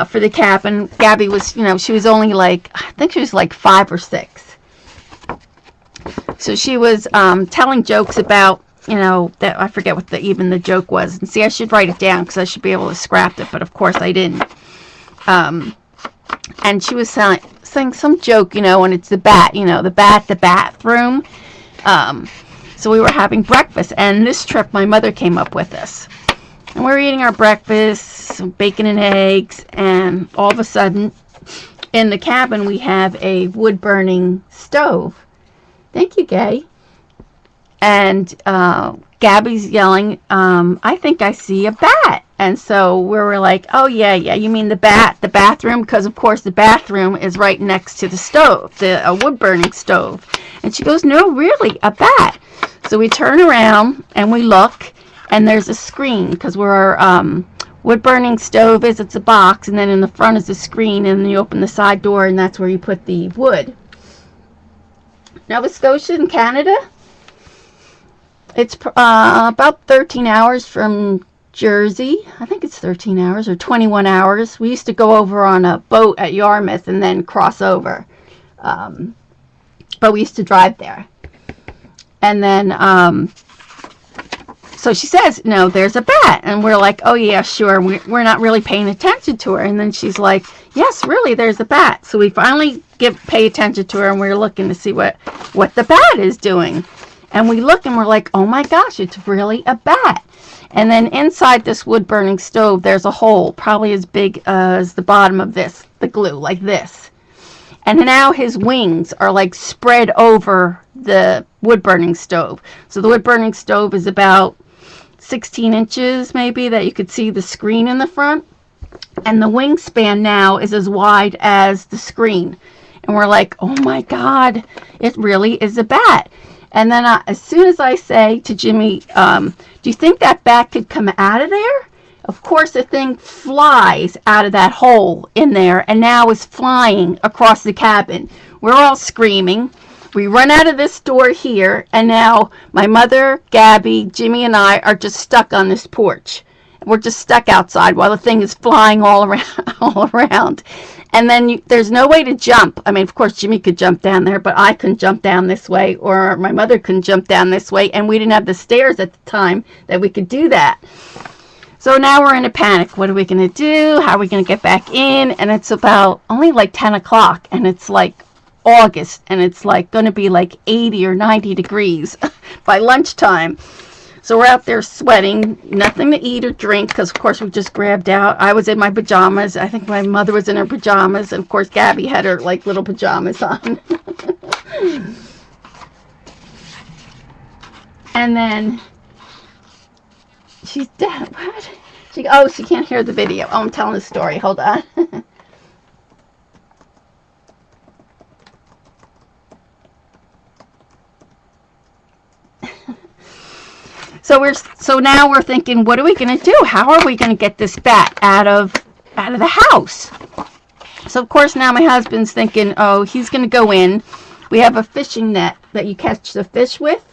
for the cabin, Gabby was, she was only like, I think she was like 5 or 6. So she was telling jokes about, that I forget what even the joke was. And see, I should write it down because I should be able to scrap it, but of course I didn't. And she was saying some joke, and it's the bat, the bathroom. So we were having breakfast, and this trip my mother came up with us. And we were eating our breakfast, some bacon and eggs, and all of a sudden, in the cabin, we have a wood-burning stove. Thank you, Gay. And Gabby's yelling, I think I see a bat. And so we were like, oh, yeah, you mean the bathroom? Because, of course, the bathroom is right next to the stove, a wood-burning stove. And she goes, no, really, a bat. So we turn around and we look, and there's a screen, because where our wood-burning stove is, it's a box, and then in the front is a screen, and then you open the side door, and that's where you put the wood. Nova Scotia in Canada, it's about 13 hours from Jersey. I think it's 13 hours or 21 hours. We used to go over on a boat at Yarmouth and then cross over. But we used to drive there. And then, so she says, no, there's a bat. And we're like, oh, yeah, sure. We're not really paying attention to her. And then she's like, yes, really, there's a bat. So we finally pay attention to her, and we're looking to see what the bat is doing. And we look, and we're like, oh, my gosh, it's really a bat. And then inside this wood-burning stove, there's a hole, probably as big as the bottom of this, the glue, like this. And now his wings are like spread over the wood-burning stove. So the wood-burning stove is about 16 inches, maybe, that you could see the screen in the front. And the wingspan now is as wide as the screen. And we're like, oh, my God, it really is a bat. And then as soon as I say to Jimmy, do you think that bat could come out of there? Of course, the thing flies out of that hole in there and now is flying across the cabin. We're all screaming. We run out of this door here, and now my mother, Gabby, Jimmy, and I are just stuck on this porch. We're just stuck outside while the thing is flying all around. And then there's no way to jump. I mean, of course, Jimmy could jump down there, but I couldn't jump down this way, or my mother couldn't jump down this way, and we didn't have the stairs at the time that we could do that. So now we're in a panic. What are we going to do? How are we going to get back in? And it's about only like 10 o'clock, and it's like August, and it's like going to be like 80 or 90 degrees by lunchtime. So we're out there sweating, nothing to eat or drink, because, of course, we just grabbed out. I was in my pajamas. I think my mother was in her pajamas. And, of course, Gabby had her, like, little pajamas on. And then she's dead. What? She can't hear the video. Oh, I'm telling the story. Hold on. So now we're thinking, what are we going to do? How are we going to get this bat out of the house? So of course now my husband's thinking, oh, he's going to go in. We have a fishing net that you catch the fish with.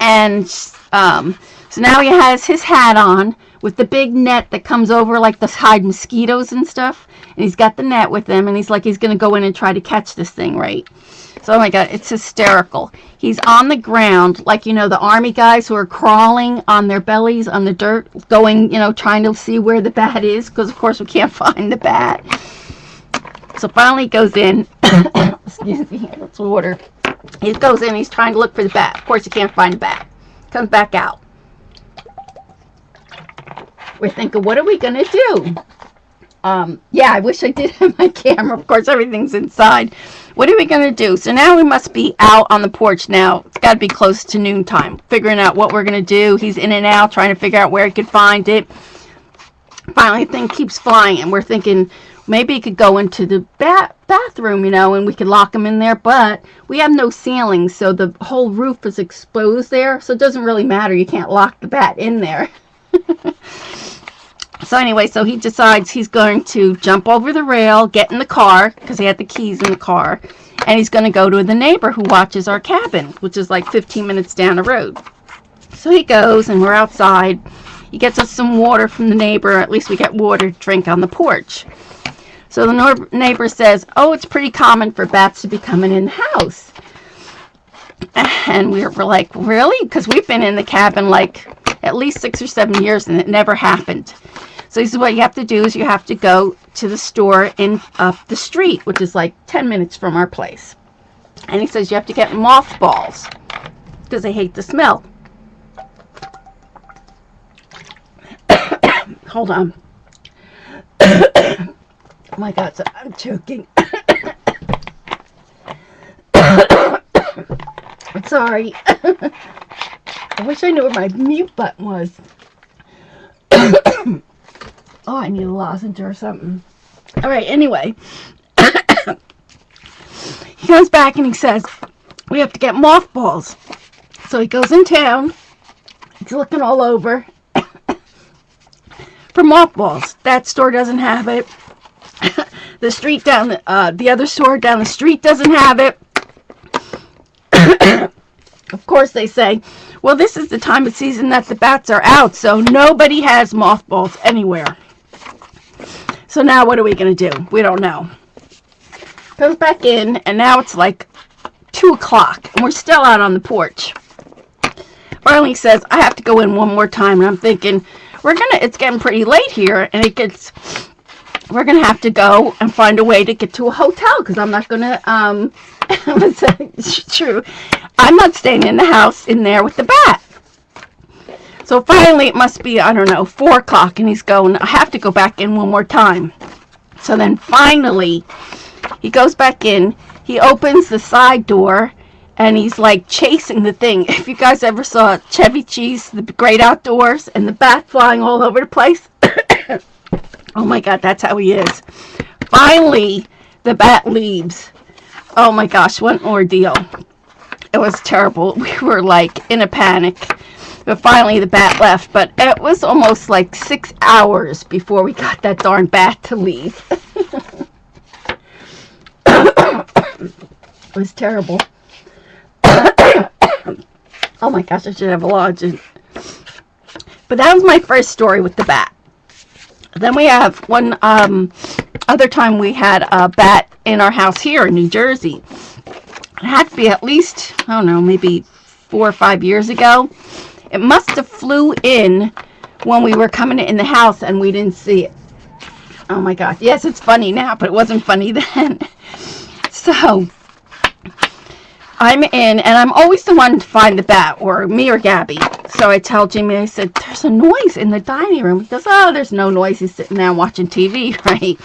And so now he has his hat on with the big net that comes over like to hide mosquitoes and stuff. And he's got the net with him, and he's like, he's going to go in and try to catch this thing, right? So, oh my God, it's hysterical. He's on the ground, like, you know, the army guys who are crawling on their bellies on the dirt, going, you know, trying to see where the bat is, because, of course, we can't find the bat. So finally he goes in. Excuse me, it's water. He goes in, he's trying to look for the bat. Of course, he can't find the bat. Comes back out. We're thinking, what are we going to do? Yeah, I wish I did have my camera. Of course, everything's inside. What are we going to do? So now we must be out on the porch now. It's got to be close to noontime. Figuring out what we're going to do. He's in and out, trying to figure out where he could find it. Finally, the thing keeps flying, and we're thinking maybe he could go into the bathroom, you know, and we could lock him in there. But we have no ceiling, so the whole roof is exposed there. So it doesn't really matter. You can't lock the bat in there. So anyway, so he decides he's going to jump over the rail, get in the car, because he had the keys in the car, and he's going to go to the neighbor who watches our cabin, which is like 15 minutes down the road. So he goes, and we're outside. He gets us some water from the neighbor. At least we get water to drink on the porch. So the neighbor says, oh, it's pretty common for bats to be coming in the house. And we're like, really? Because we've been in the cabin like at least 6 or 7 years, and it never happened. So he says, what you have to do is you have to go to the store up the street, which is like 10 minutes from our place. And he says you have to get mothballs because they hate the smell. Hold on. Oh my God, so I'm choking. I'm sorry. I wish I knew where my mute button was. Oh, I need a lozenge or something. All right, anyway. He comes back and he says, we have to get mothballs. So he goes in town. He's looking all over for mothballs. That store doesn't have it. The street down, the other store down the street doesn't have it. Of course, they say, well, this is the time of season that the bats are out, so nobody has mothballs anywhere. So now what are we going to do? We don't know. Comes back in, and now it's like 2 o'clock, and we're still out on the porch. Finally says, I have to go in one more time, and I'm thinking, it's getting pretty late here, and we're going to have to go and find a way to get to a hotel, because I'm not going to, it's true, I'm not staying in the house in there with the bat. So finally, it must be, I don't know, 4 o'clock, and he's going, I have to go back in one more time. So then finally, he goes back in, he opens the side door, and he's like chasing the thing. If you guys ever saw Chevy Chase, The Great Outdoors, and the bat flying all over the place, oh my God, that's how he is. Finally, the bat leaves. Oh my gosh, what an ordeal. It was terrible. We were like in a panic. But finally the bat left. But it was almost like 6 hours before we got that darn bat to leave. It was terrible. Oh my gosh, I should have a lozenge. But that was my first story with the bat. Then we have one other time we had a bat in our house here in New Jersey. It had to be at least, I don't know, maybe 4 or 5 years ago. It must have flew in when we were coming in the house and we didn't see it. Oh my God. Yes, it's funny now, but it wasn't funny then. So I'm in, and I'm always the one to find the bat, or me or Gabby. So I tell Jimmy, I said, there's a noise in the dining room. He goes, oh, there's no noise. He's sitting there watching TV, right?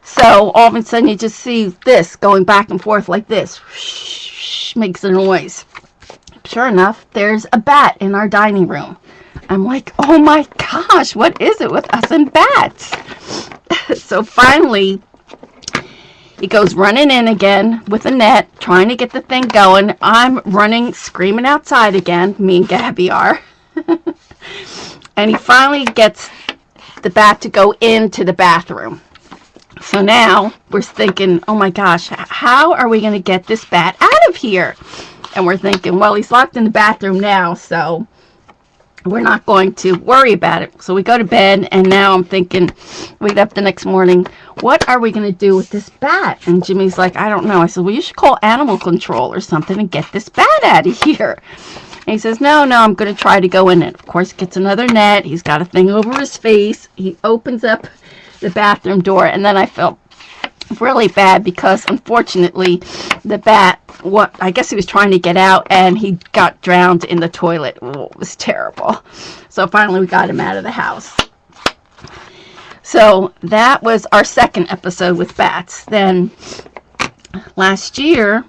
So all of a sudden you just see this going back and forth like this. Shh, makes a noise. Sure enough, there's a bat in our dining room. I'm like, oh my gosh, what is it with us and bats? So finally, He goes running in again with a net, trying to get the thing going. I'm running, screaming outside again. Me and Gabby are. And he finally gets the bat to go into the bathroom. So now we're thinking, oh my gosh, how are we going to get this bat out of here? And we're thinking, well, he's locked in the bathroom now, so we're not going to worry about it. So we go to bed, and now I'm thinking, wake up the next morning, what are we going to do with this bat? And Jimmy's like, I don't know. I said, well, you should call animal control or something and get this bat out of here. And he says, no, I'm going to try to go in it. Of course, gets another net. He's got a thing over his face. He opens up the bathroom door, and then I felt really bad because, unfortunately, the bat, I guess he was trying to get out, and he got drowned in the toilet. Oh, it was terrible. So finally, we got him out of the house. So that was our second episode with bats. Then last year,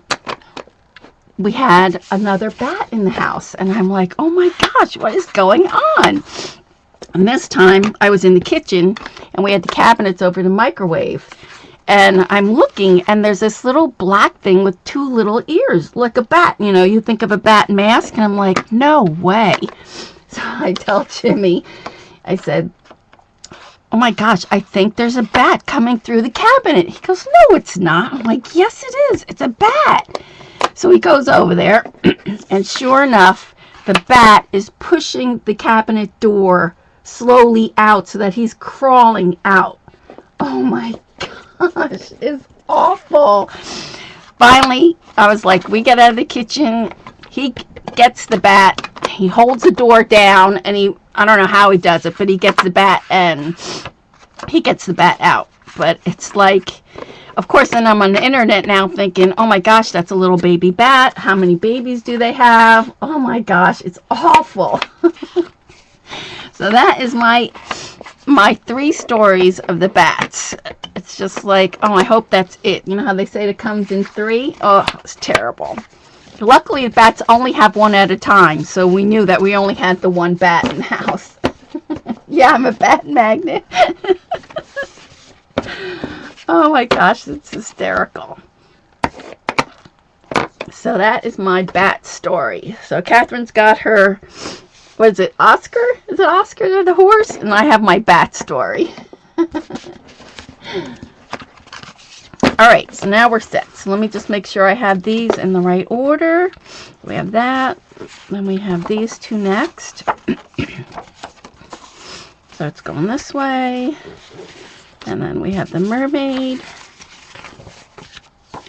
we had another bat in the house, and I'm like, oh my gosh, what is going on? And this time, I was in the kitchen, and we had the cabinets over the microwave. And I'm looking, and there's this little black thing with two little ears, like a bat. You know, you think of a bat mask, and I'm like, no way. So I tell Jimmy, I said, oh my gosh, I think there's a bat coming through the cabinet. He goes, no, it's not. I'm like, yes, it is. It's a bat. So he goes over there, and sure enough, the bat is pushing the cabinet door slowly out so that he's crawling out. Oh my gosh, it's awful. Finally, I was like, we get out of the kitchen. He gets the bat. He holds the door down, and I don't know how he does it, but he gets the bat, and he gets the bat out. But it's like, of course, then I'm on the internet now thinking, oh my gosh, that's a little baby bat. How many babies do they have? Oh my gosh, it's awful. So that is my 3 stories of the bats. It's just like, oh, I hope that's it. You know how they say it comes in 3? Oh, it's terrible. Luckily, bats only have one at a time, so we knew that we only had the one bat in the house. Yeah, I'm a bat magnet. Oh my gosh, it's hysterical. So that is my bat story. So Catherine's got her, what is it, Oscar? Is it Oscar the horse? And I have my bat story. Alright, so now we're set. So let me just make sure I have these in the right order. We have that. Then we have these 2 next. So it's going this way. And then we have the mermaid.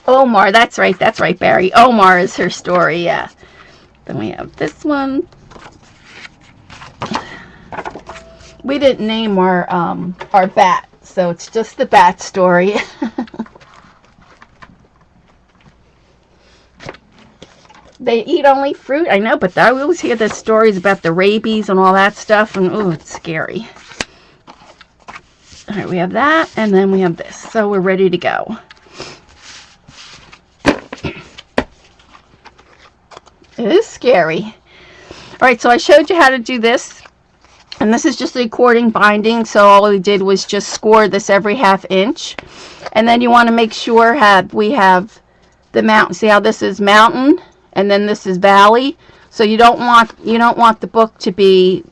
Omar, that's right, Barry. Omar is her story, yeah. Then we have this one. We didn't name our bat, so it's just the bat story. They eat only fruit, I know, but I always hear the stories about the rabies and all that stuff, and oh, it's scary. All right, we have that, and then we have this. So we're ready to go. It is scary. All right, so I showed you how to do this. And this is just a cording binding. So all we did was just score this every 1/2 inch. And then you want to make sure we have the mountain. See how this is mountain, and then this is valley. So you don't want the book to be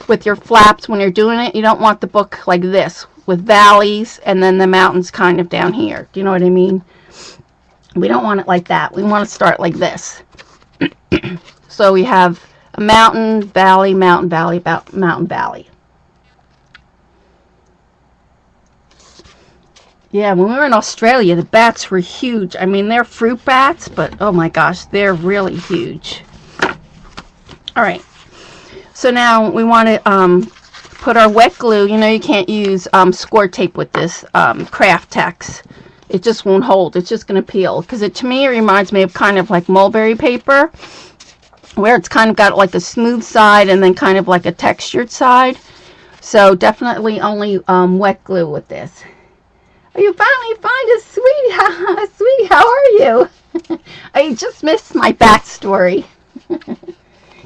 with your flaps when you're doing it. You don't want the book like this with valleys and then the mountains kind of down here. Do you know what I mean? We don't want it like that. We want to start like this. So we have a mountain, valley, mountain, valley, mountain, valley. Yeah, when we were in Australia, the bats were huge. I mean, they're fruit bats, but oh my gosh, they're really huge. All right. So now we want to put our wet glue. You know, you can't use score tape with this Kratex. It just won't hold. It's just going to peel. Because to me, it reminds me of kind of like mulberry paper, where it's kind of got like a smooth side and then kind of like a textured side. So definitely only wet glue with this. Oh, you finally find us, sweetie. Sweetie, how are you? I just missed my bat story.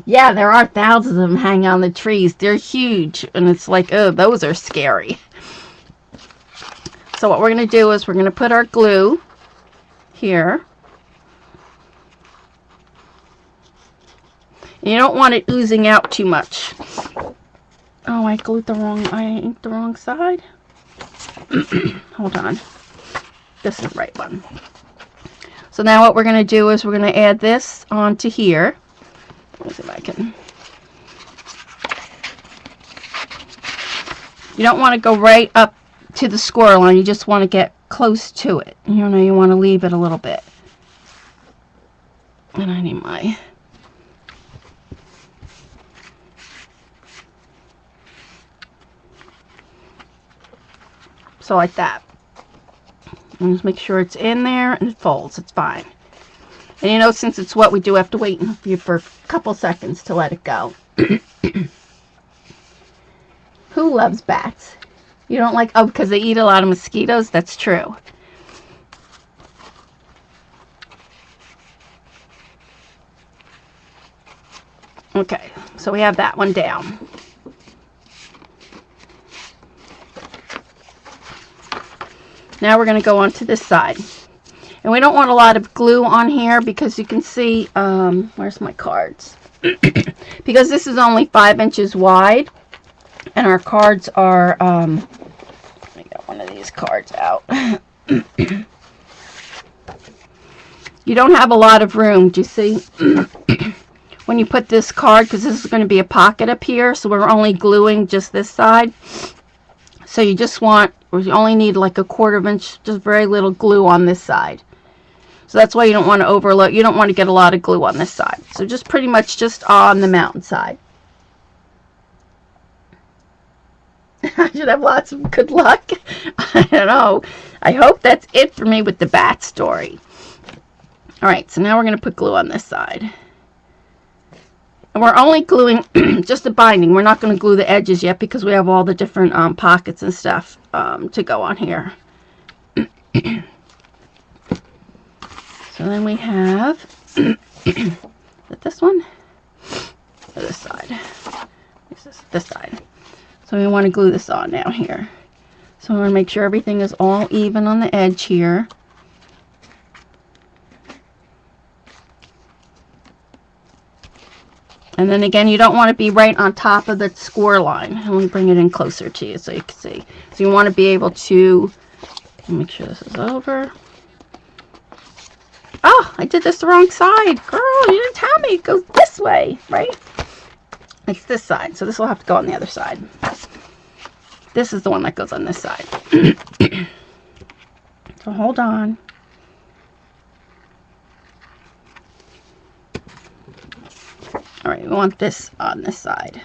Yeah, there are thousands of them hanging on the trees. They're huge. And it's like, oh, those are scary. So what we're going to do is we're going to put our glue here. And you don't want it oozing out too much. Oh, I glued I inked the wrong side. Hold on. This is the right one. So now what we're going to do is we're going to add this onto here. Let me see if I can. You don't want to go right up to the score line. You just want to get close to it. You know, you want to leave it a little bit. And I need my... So like that. And just make sure it's in there and it folds. It's fine. And you know, since it's wet, we do have to wait for a couple seconds to let it go. Who loves bats? You don't like... Oh, because they eat a lot of mosquitoes? That's true. Okay, so we have that one down. Now we're going to go on to this side. And we don't want a lot of glue on here because you can see, where's my cards? Because this is only 5 inches wide. And our cards are, let me get one of these cards out. You don't have a lot of room, do you see? When you put this card, because this is going to be a pocket up here, so we're only gluing just this side. So you just want, or you only need like a 1/4 inch, just very little glue on this side. So that's why you don't want to overload, you don't want to get a lot of glue on this side. So just pretty much just on the mountain side. I should have lots of good luck. I don't know. I hope that's it for me with the bat story. Alright, so now we're going to put glue on this side. And we're only gluing just the binding. We're not going to glue the edges yet because we have all the different pockets and stuff to go on here. So then we have, is it this one? Or this side? This side. So we want to glue this on now here. So we want to make sure everything is all even on the edge here. And then again, you don't want to be right on top of the score line. Let me bring it in closer to you so you can see. So you want to be able to, make sure this is over. Oh, I did this the wrong side. Girl, you didn't tell me. It goes this way, right? It's this side. So this will have to go on the other side. This is the one that goes on this side. So hold on. Alright, we want this on this side.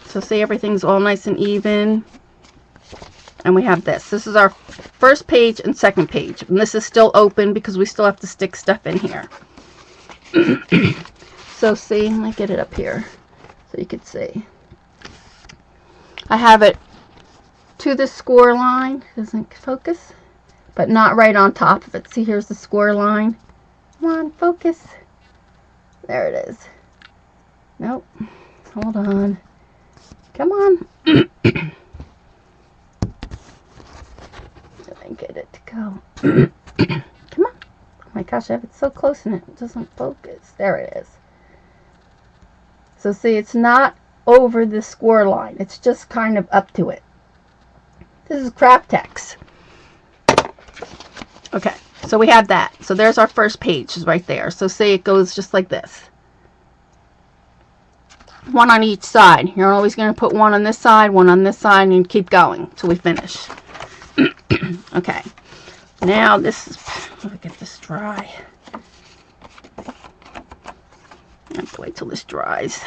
So see, everything's all nice and even. And we have this. This is our first page and second page. And this is still open because we still have to stick stuff in here. So see, let me get it up here so you can see. I have it to the score line. Doesn't focus. But not right on top of it. See, here's the score line. Come on, focus. There it is. Nope. Hold on. Come on. Didn't get it to go. Come on. Oh my gosh, I have it so close and it doesn't focus. There it is. So see, it's not over the score line. It's just kind of up to it. This is Kratex. Okay, so we have that. So there's our first page is right there. So see, it goes just like this. One on each side. You're always going to put one on this side, one on this side, and keep going till we finish. Okay. Now this is, let me get this dry. I have to wait till this dries.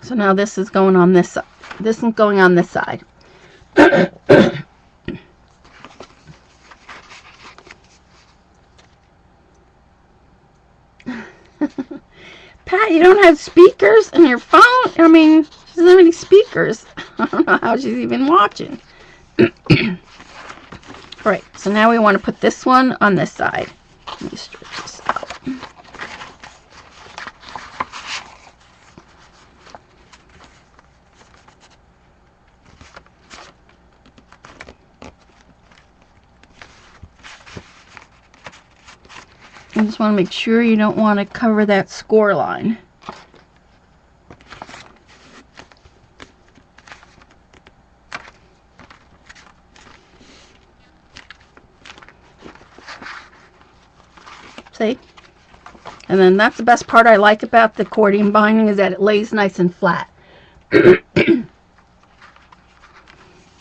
So now this is going on this side. This is going on this side. Pat, you don't have speakers in your phone? I mean, she doesn't have any speakers. I don't know how she's even watching. Alright, so now we want to put this one on this side. Let me stretch this out. You just want to make sure you don't want to cover that score line. See? And then that's the best part I like about the accordion binding, is that it lays nice and flat.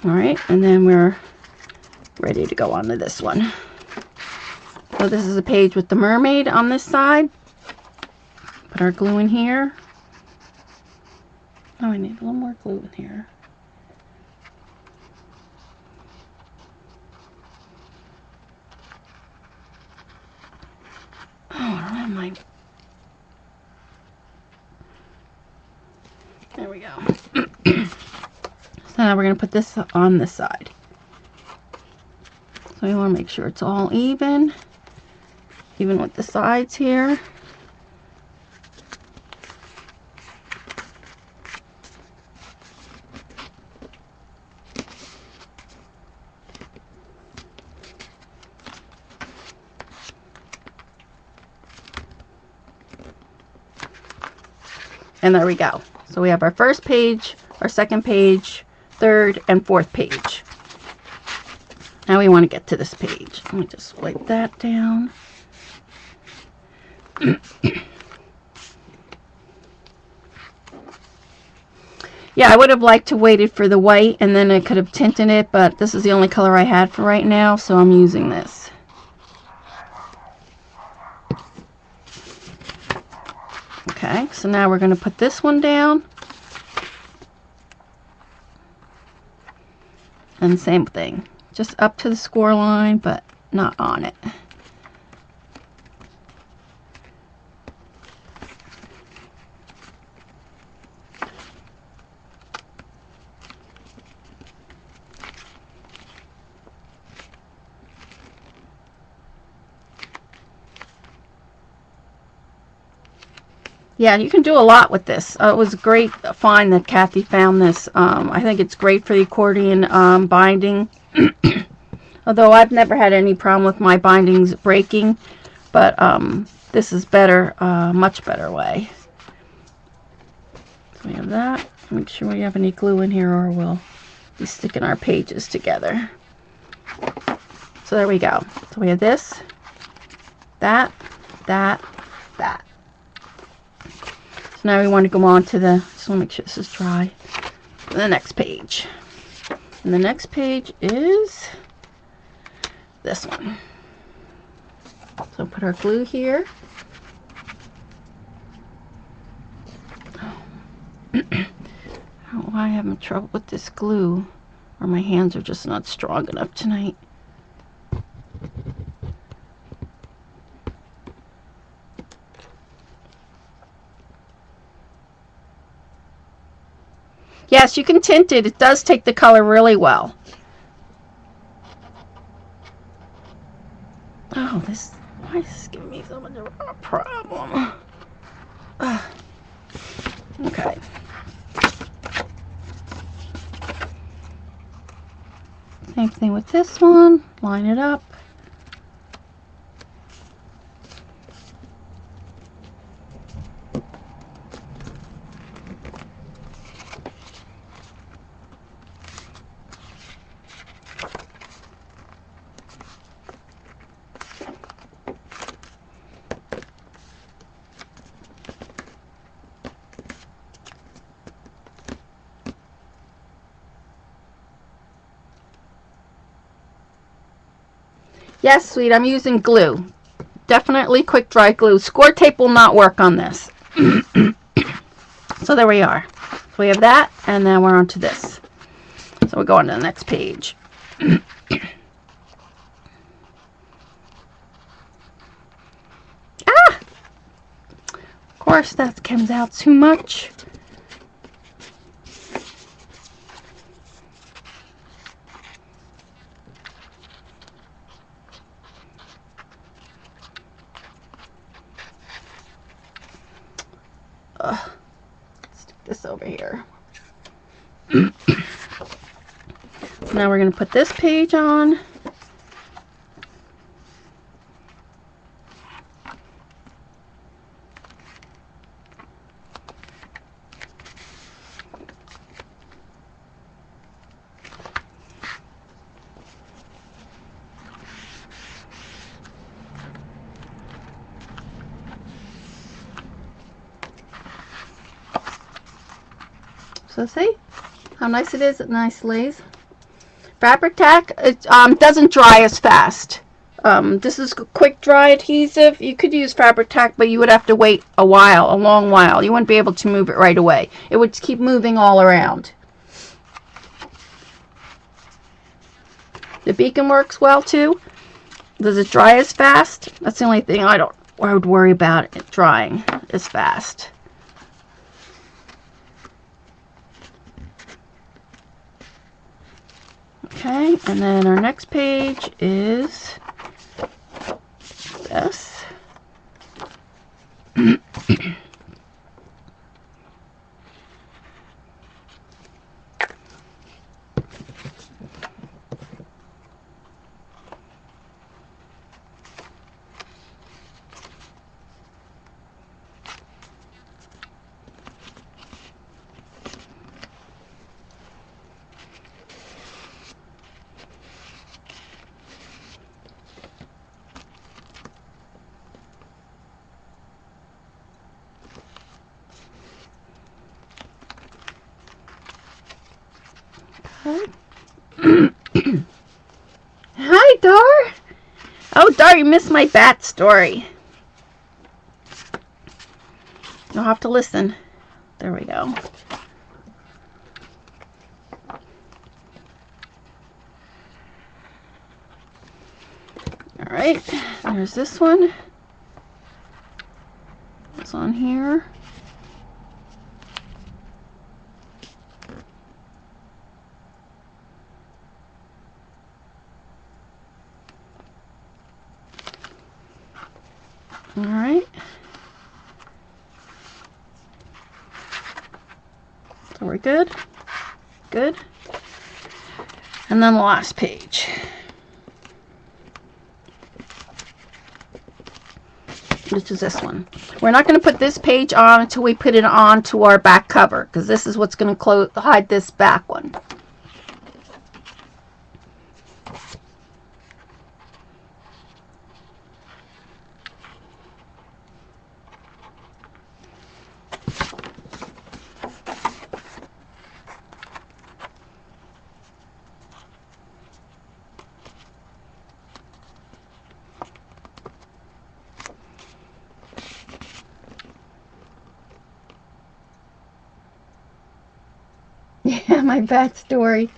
Alright, and then we're ready to go on to this one. So this is a page with the mermaid on this side. Put our glue in here. Oh, I need a little more glue in here. Oh, I don't have my... There we go. So now we're going to put this on this side. So you want to make sure it's all even with the sides here. And there we go. So we have our first page, our second page, third, and fourth page. Now we want to get to this page. Let me just wipe that down. Yeah, I would have liked to waited for the white and then I could have tinted it, but this is the only color I had for right now, so I'm using this. Okay, so now we're going to put this one down. And same thing, just up to the score line, but not on it. Yeah, you can do a lot with this. It was a great find that Kathy found this. I think it's great for the accordion binding. Although I've never had any problem with my bindings breaking, but this is better, much better way. So we have that. Make sure we have any glue in here or we'll be sticking our pages together. So there we go. So we have this, that, that, that. So now we want to go on to the, just want to make sure this is dry, the next page. And the next page is this one. So put our glue here. I don't know why I'm having trouble with this glue, or my hands are just not strong enough tonight. Yes, you can tint it. It does take the color really well. Oh, this, why is this giving me so much of a problem? Okay. Same thing with this one. Line it up. Yes, sweet, I'm using glue. Definitely quick dry glue. Score tape will not work on this. So there we are. So we have that, and then we're on to this. So we'll go on to the next page. Ah! Of course, that comes out too much. Stick this over here. So now we're going to put this page on. So see how nice it is? It nice lays. Fabric tack, it doesn't dry as fast. This is quick dry adhesive. You could use fabric tack, but you would have to wait a while, a long while. You wouldn't be able to move it right away. It would keep moving all around. The beacon works well too. Does it dry as fast? That's the only thing I would worry about, it drying as fast. Okay, and then our next page is this. Hi, Dar. Oh, Dar, you missed my bat story. You'll have to listen. There we go. All right, there's this one. It's on here. All right. So we're good. Good. And then the last page. Which is this one. We're not going to put this page on until we put it on to our back cover, because this is what's going to hide this back one. Yeah, my bat story.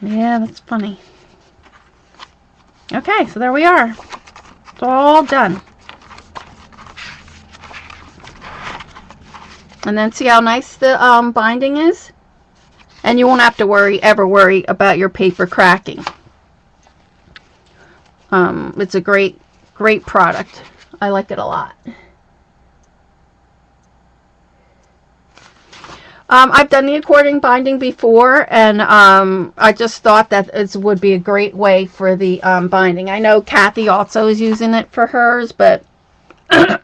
Yeah, that's funny. Okay, so there we are. It's all done. And then see how nice the binding is? And you won't have to ever worry about your paper cracking. It's a great product. I like it a lot. I've done the accordion binding before, and I just thought that it would be a great way for the binding. I know Kathy also is using it for hers, but I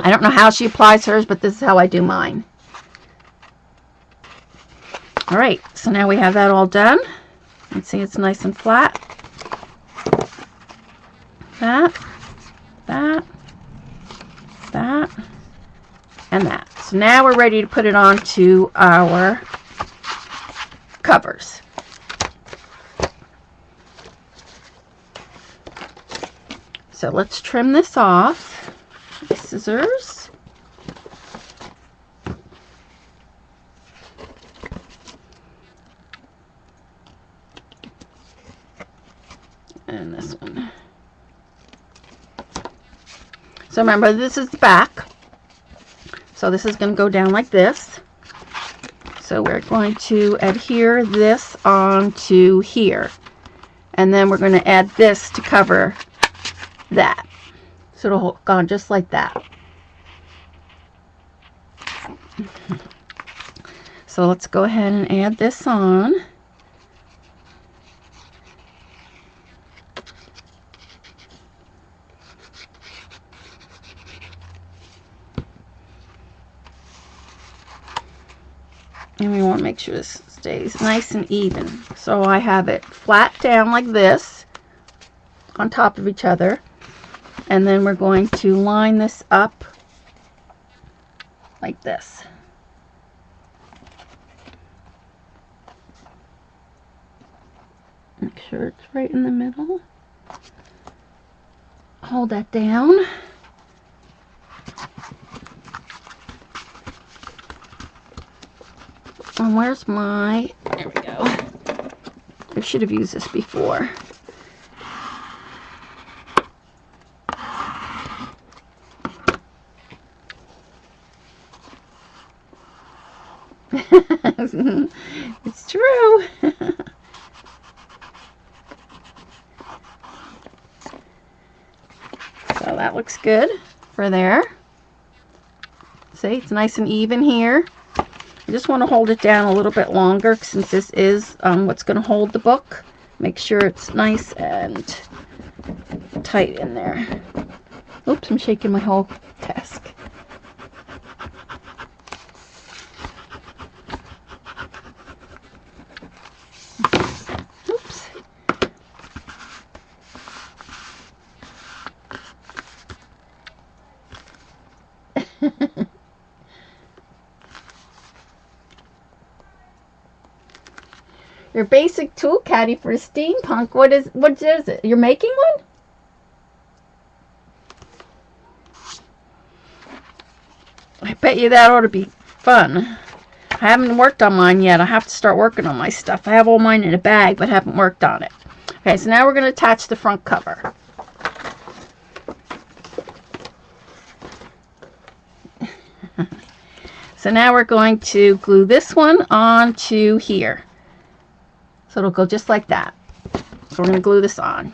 don't know how she applies hers, but this is how I do mine. Alright, so now we have that all done. Let's see, it's nice and flat. That, and that. So now we're ready to put it onto our covers. So let's trim this off with scissors. And this one. So remember, this is the back. So this is going to go down like this. So we're going to adhere this onto here. And then we're going to add this to cover that. So it'll hook on just like that. So let's go ahead and add this on. And we want to make sure this stays nice and even. So I have it flat down like this on top of each other. And then we're going to line this up like this. Make sure it's right in the middle. Hold that down. And where's my, there we go. I should have used this before. It's true. So that looks good for there. See, it's nice and even here. I just want to hold it down a little bit longer since this is what's going to hold the book. Make sure it's nice and tight in there. Oops, I'm shaking my whole desk. Oops. Your basic tool caddy for steampunk. What is it? You're making one? I bet you that ought to be fun. I haven't worked on mine yet. I have to start working on my stuff. I have all mine in a bag, but haven't worked on it. Okay, so now we're going to attach the front cover. So now we're going to glue this one onto here. So it'll go just like that. So we're going to glue this on.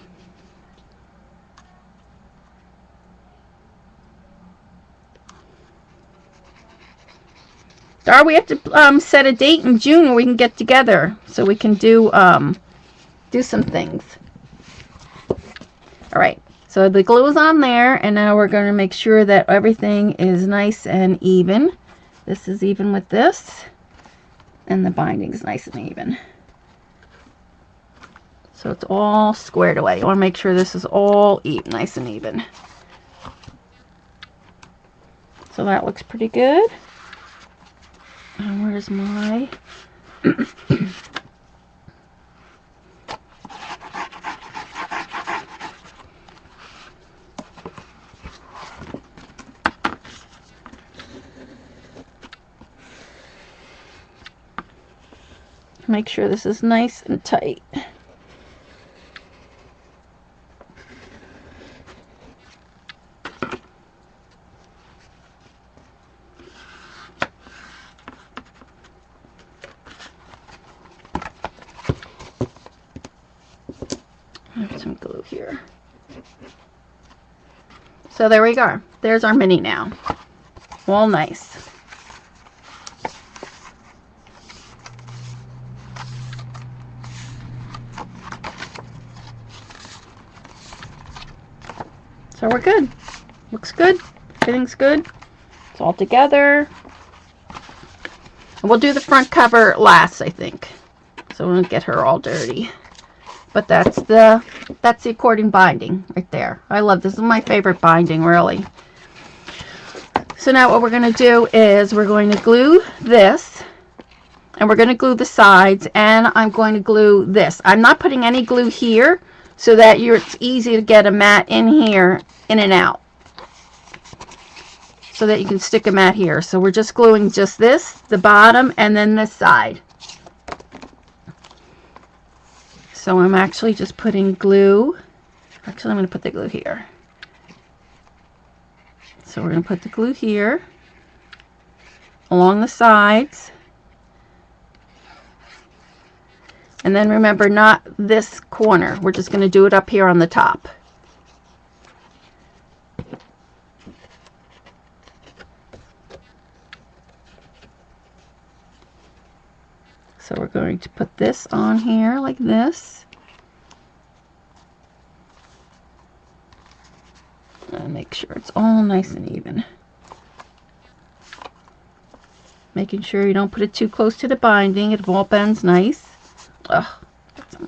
Dar, we have to set a date in June where we can get together so we can do some things. All right. So the glue is on there, and now we're going to make sure that everything is nice and even. This is even with this, and the binding is nice and even. So it's all squared away. You want to make sure this is all even, nice and even. So that looks pretty good. And where's my... Make sure this is nice and tight. I have some glue here. So there we go. There's our mini now. All nice. So we're good. Looks good. Everything's good. It's all together. And we'll do the front cover last, I think. So we won't get her all dirty. But that's the accordion binding right there. I love this. This is my favorite binding, really. So now what we're going to do is we're going to glue this. And we're going to glue the sides. And I'm going to glue this. I'm not putting any glue here, so that it's easy to get a mat in here, in and out. So that you can stick a mat here. So we're just gluing just this, the bottom, and then this side. So I'm actually just putting glue. Actually, I'm going to put the glue here. So we're going to put the glue here, along the sides. And then remember, not this corner. We're just going to do it up here on the top. So we're going to put this on here like this. And make sure it's all nice and even. Making sure you don't put it too close to the binding. It all bends nice. Ugh, got some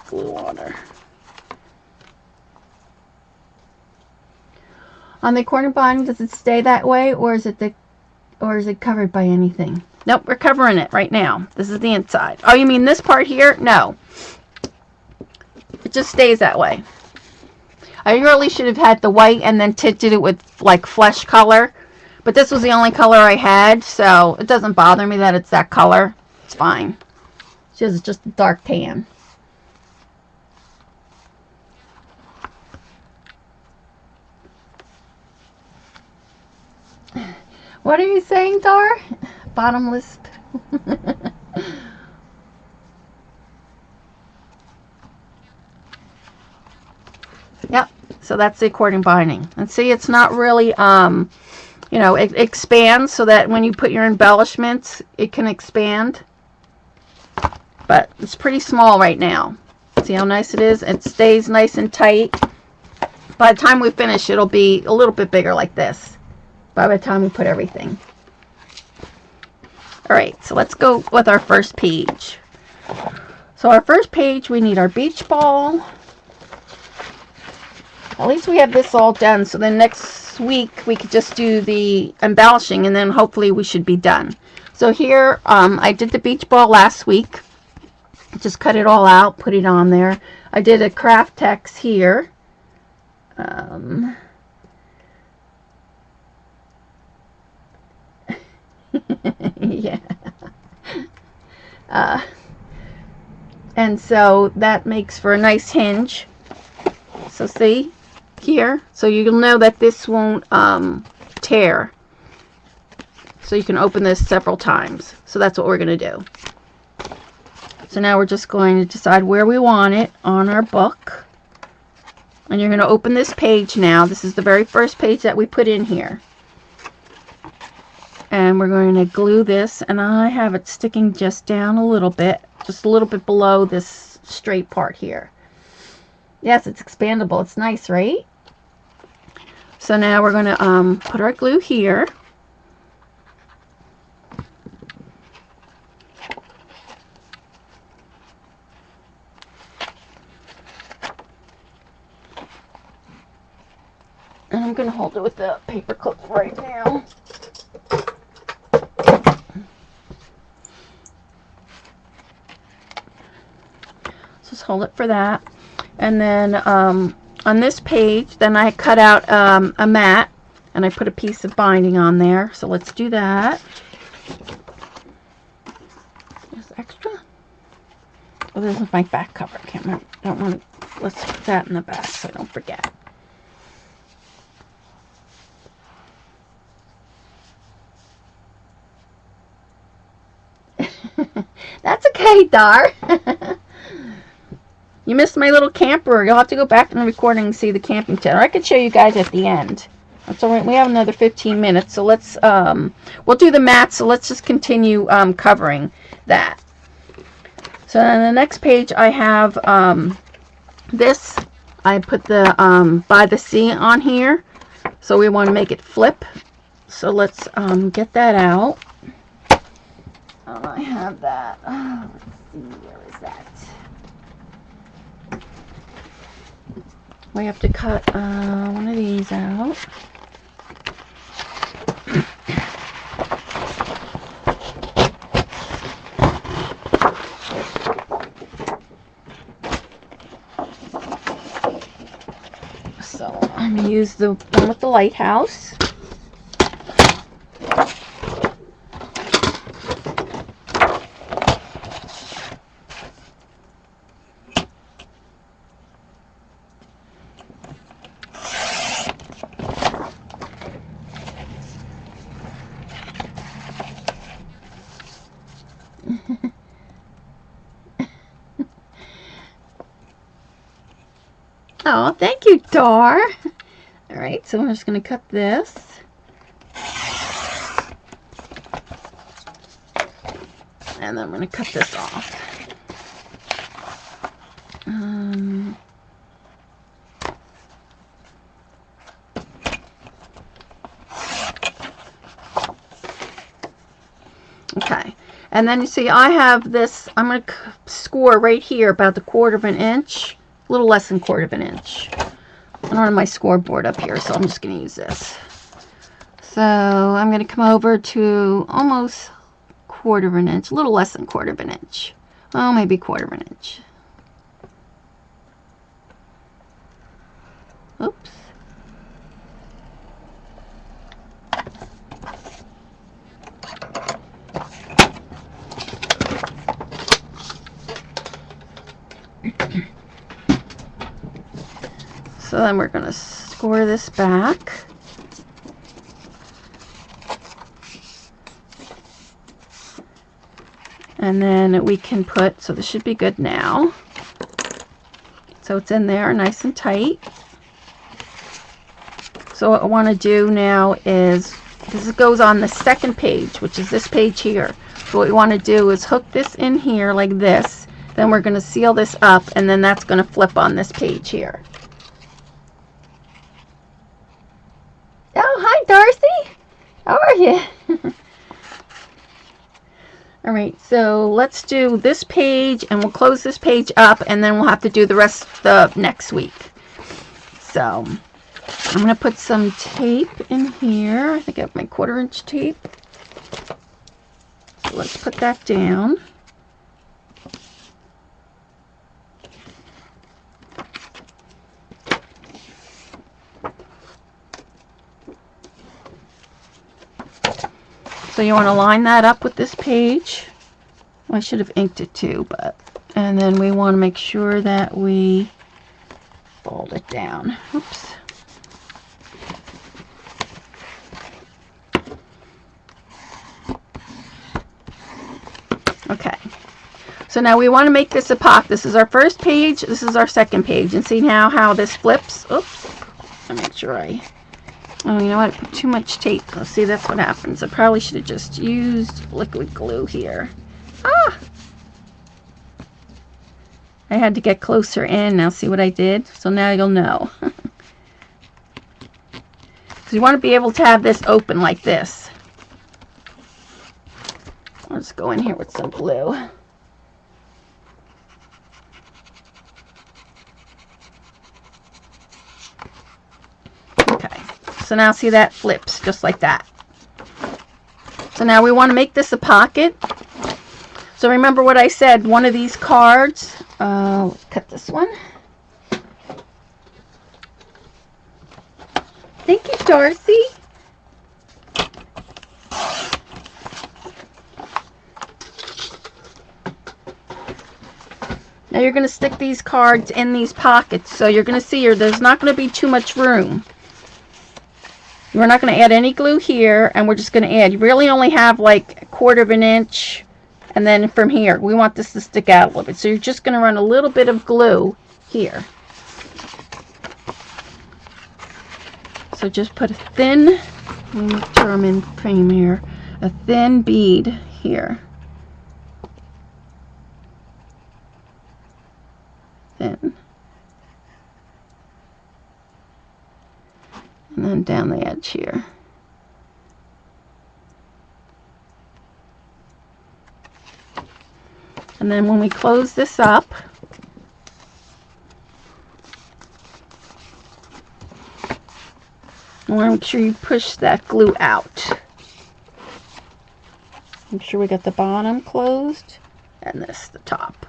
glue on her. On the corner binding, does it stay that way, or is it covered by anything? Nope, we're covering it right now. This is the inside. Oh, you mean this part here? No. It just stays that way. I really should have had the white and then tinted it with like flesh color. But this was the only color I had, so it doesn't bother me that it's that color. It's fine. It's just a dark tan. What are you saying, Dar? Bottomless. Yep. So that's the accordion binding. And see, it's not really, you know, it expands so that when you put your embellishments, it can expand. But it's pretty small right now. See how nice it is? It stays nice and tight. By the time we finish, it'll be a little bit bigger like this. By the time we put everything. Alright, so let's go with our first page. So our first page, we need our beach ball. At least we have this all done, so then next week we could just do the embellishing, and then hopefully we should be done. So here, I did the beach ball last week. Just cut it all out, put it on there. I did a Kratex here. Yeah. And so that makes for a nice hinge. So see here, so you'll know that this won't tear. So you can open this several times. So that's what we're going to do. So now we're just going to decide where we want it on our book. And you're going to open this page now. This is the very first page that we put in here. And we're going to glue this, and I have it sticking just down a little bit, just a little bit below this straight part here. Yes, it's expandable. It's nice, right? So now we're going to put our glue here. And I'm going to hold it with the paper clip right now. Just hold it for that. And then on this page, then I cut out a mat, and I put a piece of binding on there. So let's do that. There's extra. Oh, this is my back cover. I can't remember. I don't want to. Let's put that in the back so I don't forget. That's okay, Dar. You missed my little camper. You'll have to go back in the recording and see the camping tent. Or I could show you guys at the end. That's all right. We have another 15 minutes. So let's, we'll do the mat. So let's just continue covering that. So on the next page, I have this. I put the by the sea on here. So we want to make it flip. So let's get that out. I have that. Oh, let's see. Where is that? We have to cut one of these out. So I'm going to use the one with the lighthouse. Oh, thank you, Dar. All right, so I'm just going to cut this. And then I'm going to cut this off. Okay, and then you see I have this, I'm going to score right here about the 1/4 inch, a little less than 1/4 inch. I don't have my scoreboard up here, so I'm just going to use this. So I'm going to come over to almost 1/4 inch, a little less than 1/4 inch. Oh, maybe 1/4 inch. Oops. So then we're going to score this back. And then we can put, so this should be good now. So it's in there nice and tight. So what I want to do now is, because it goes on the second page, which is this page here. So what we want to do is hook this in here like this. Then we're going to seal this up, and then that's going to flip on this page here. Oh, hi Darcy! How are you? Alright, so let's do this page, and we'll close this page up, and then we'll have to do the rest next week. So, I'm going to put some tape in here. I think I have my 1/4 inch tape. So let's put that down. So you want to line that up with this page. Well, I should have inked it too, but, and then we want to make sure that we fold it down. Oops. Okay. So now we want to make this a pocket. This is our first page. This is our second page. And see now how this flips. Oops. I'll make sure I... Oh, you know what? I put too much tape. Let's see, that's what happens. I probably should have just used liquid glue here. Ah! I had to get closer in. Now see what I did? So now you'll know. Because you want to be able to have this open like this. Let's go in here with some glue. Okay. So now see that flips just like that. So now we want to make this a pocket. So remember what I said, one of these cards, let's cut this one. Thank you, Darcy. Now you're going to stick these cards in these pockets. So you're going to see here, there's not going to be too much room. We're not going to add any glue here, and we're just going to add, you really only have like 1/4 inch, and then from here, we want this to stick out a little bit. So you're just going to run a little bit of glue here. So just put a thin, let me make sure I'm in frame here, a thin bead here. Thin. And then down the edge here. And then when we close this up, you want to make sure you push that glue out. Make sure we got the bottom closed and this the top.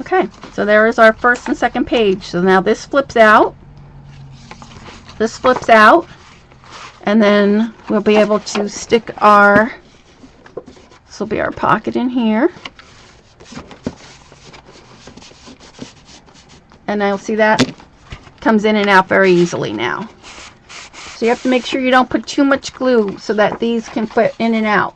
Okay, so there is our first and second page. So now this flips out. This flips out. And then we'll be able to stick our, this will be our pocket in here. And now see that comes in and out very easily now. So you have to make sure you don't put too much glue so that these can fit in and out.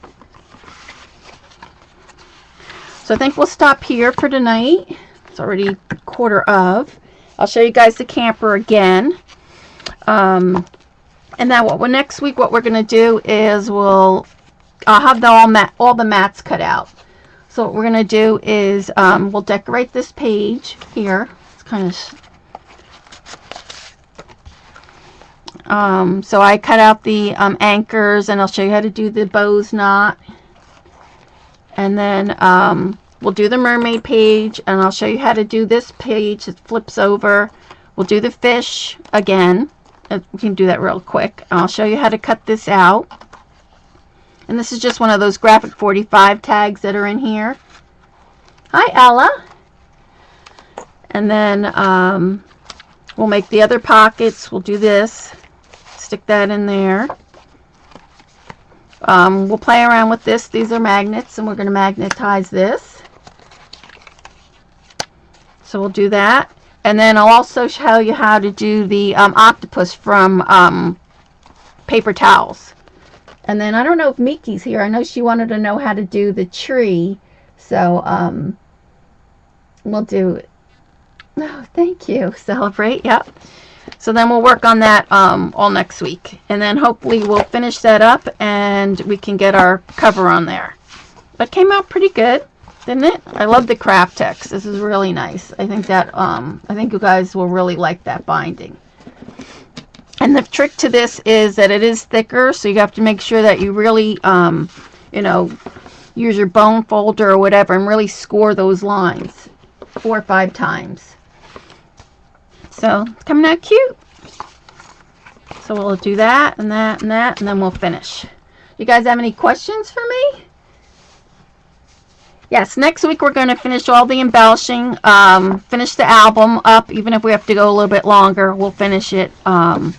So I think we'll stop here for tonight. It's already 1/4 of. I'll show you guys the camper again. And then next week what we're going to do is I'll have all the mats cut out. So what we're going to do is we'll decorate this page here. It's kind of... so I cut out the anchors, and I'll show you how to do the bow's knot. And then we'll do the mermaid page, and I'll show you how to do this page. It flips over. We'll do the fish again. We can do that real quick. I'll show you how to cut this out. And this is just one of those graphic 45 tags that are in here. Hi, Ella. And then we'll make the other pockets. We'll do this. Stick that in there. We'll play around with this. These are magnets, and we're going to magnetize this. So we'll do that. And then I'll also show you how to do the octopus from paper towels. And then I don't know if Miki's here. I know she wanted to know how to do the tree. So we'll do it. Oh, thank you. Celebrate. Yep. So then we'll work on that all next week. And then hopefully we'll finish that up and we can get our cover on there. That came out pretty good, didn't it? I love the Kratex. This is really nice. I think that I think you guys will really like that binding. And the trick to this is that it is thicker, so you have to make sure that you really you know, use your bone folder or whatever and really score those lines 4 or 5 times. So it's coming out cute. So we'll do that and that and that, and then we'll finish. You guys have any questions for me? Yes, next week we're going to finish all the embellishing, finish the album up. Even if we have to go a little bit longer, we'll finish it. And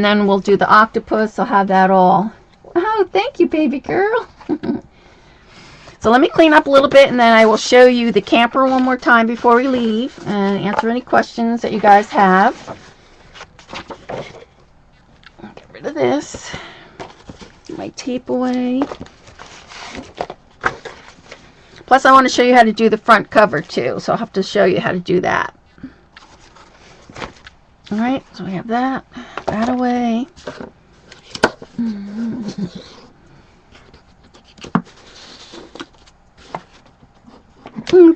then we'll do the octopus. I'll have that all. Oh, thank you, baby girl. So let me clean up a little bit, and then I will show you the camper one more time before we leave and answer any questions that you guys have. I'll get rid of this. Get my tape away. Plus, I want to show you how to do the front cover, too. So I'll have to show you how to do that. Alright, so we have that away.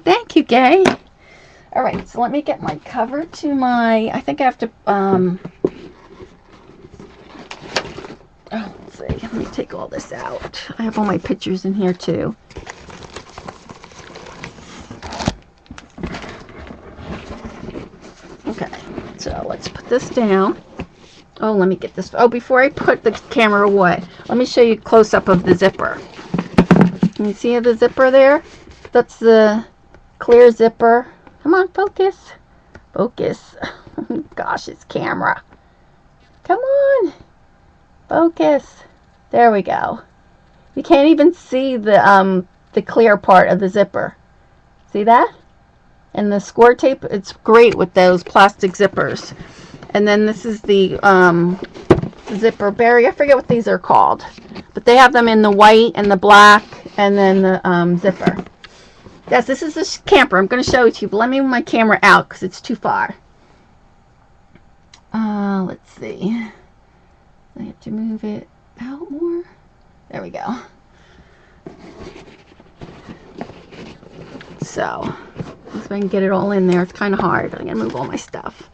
Thank you, Gay. Alright, so let me get my cover to my... I think I have to... oh, let's see. Let me take all this out. I have all my pictures in here, too. Okay, so let's put this down. Oh, let me get this. Oh, before I put the camera away, let me show you a close-up of the zipper. Can you see the zipper there? That's the clear zipper. Come on, focus. Focus. Gosh, it's camera. Come on. Focus. There we go. You can't even see the clear part of the zipper. See that? And the score tape, it's great with those plastic zippers. And then this is the zipper berry. I forget what these are called. But they have them in the white and the black and then the zipper. Yes, this is the camper. I'm going to show it to you, but let me move my camera out because it's too far. Let's see. I have to move it out more. There we go. So, if I can get it all in there, it's kind of hard. I'm going to move all my stuff.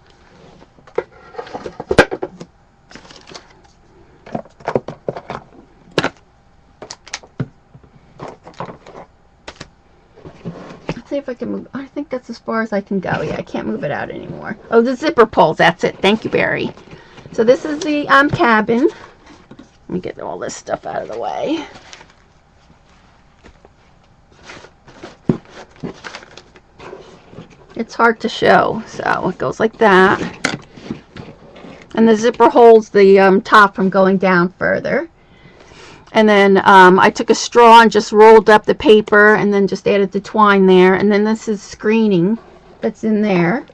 See if I can move. I think that's as far as I can go. Yeah, I can't move it out anymore. Oh, the zipper pulls. That's it. Thank you, Barry. So this is the cabin. Let me get all this stuff out of the way. It's hard to show, so it goes like that. And the zipper holds the top from going down further. And then I took a straw and just rolled up the paper and then just added the twine there. And then this is screening that's in there.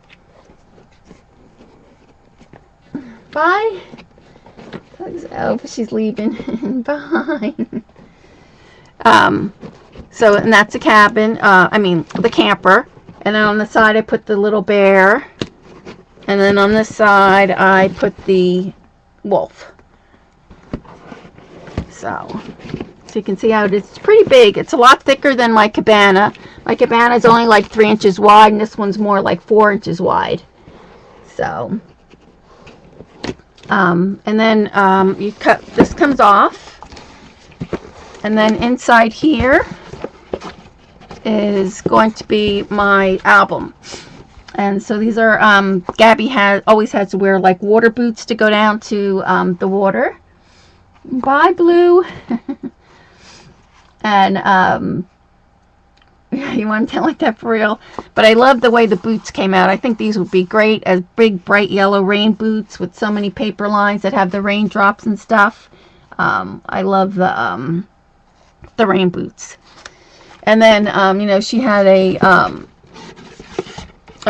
Bye. Oh, she's leaving. Bye. So, and that's a cabin, I mean, the camper. And then on the side, I put the little bear. And then on this side, I put the wolf. So you can see how it's pretty big. It's a lot thicker than my cabana. My cabana is only like 3 inches wide, and this one's more like 4 inches wide. So, and then you cut, this comes off. And then inside here is going to be my album. And so these are, Gabby always has to wear like water boots to go down to the water. Bye, Blue. And you want to tell like that for real? But I love the way the boots came out. I think these would be great as big, bright yellow rain boots with so many paper lines that have the raindrops and stuff. I love the rain boots. And then, you know, she had a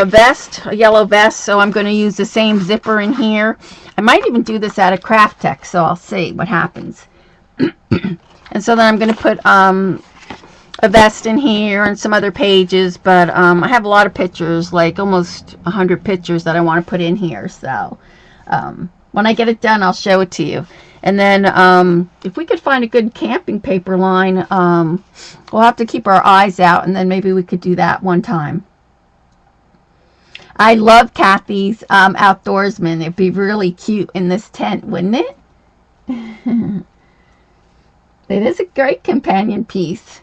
vest, a yellow vest, so I'm going to use the same zipper in here. I might even do this out of Kratex, so I'll see what happens. And so then I'm going to put a vest in here and some other pages, but I have a lot of pictures, like almost 100 pictures that I want to put in here. So when I get it done, I'll show it to you. And then if we could find a good camping paper line, we'll have to keep our eyes out, and then maybe we could do that one time. I love Kathy's outdoorsman. It'd be really cute in this tent, wouldn't it? It is a great companion piece.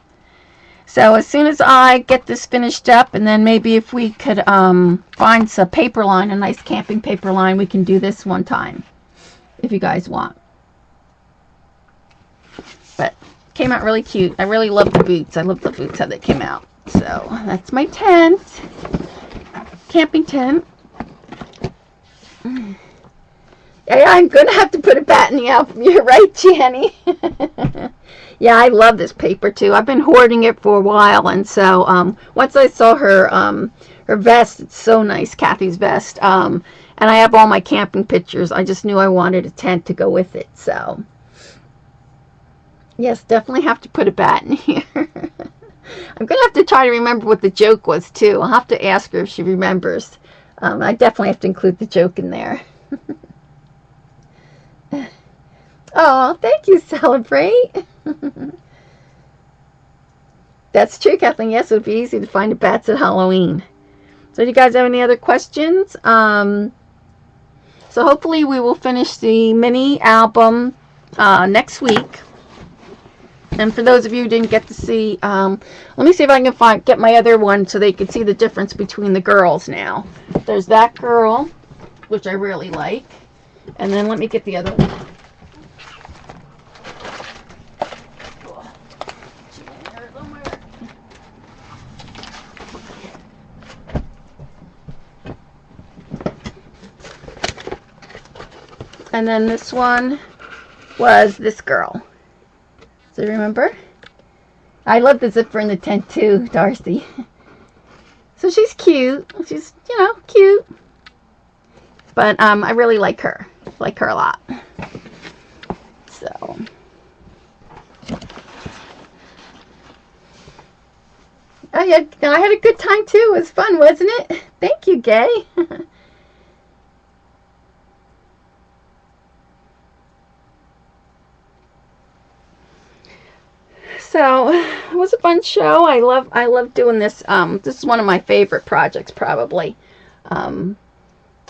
So as soon as I get this finished up, and then maybe if we could find some paper line, a nice camping paper line, we can do this one time, if you guys want. But it came out really cute. I really love the boots. I love the boots, how they came out. So that's my tent. Camping tent. Yeah, I'm going to have to put a bat in the album. You're right, Jenny. Yeah, I love this paper, too. I've been hoarding it for a while, and so once I saw her her vest, it's so nice, Kathy's vest, and I have all my camping pictures. I just knew I wanted a tent to go with it, so yes, definitely have to put a bat in here. I'm going to have to try to remember what the joke was, too. I'll have to ask her if she remembers. I definitely have to include the joke in there. Oh, thank you, Celebrate. That's true, Kathleen. Yes, it would be easy to find the bats at Halloween. So do you guys have any other questions? So hopefully we will finish the mini album next week. And for those of you who didn't get to see, let me see if I can get my other one so they can see the difference between the girls now. There's that girl, which I really like. And then let me get the other one. And then this one was this girl. So remember? I love the zipper in the tent too, Darcy. So she's cute. She's, you know, cute. But I really like her. Like her a lot. So. Oh yeah, I had a good time too. It was fun, wasn't it? Thank you, Gay. So it was a fun show. I love doing this. This is one of my favorite projects probably. And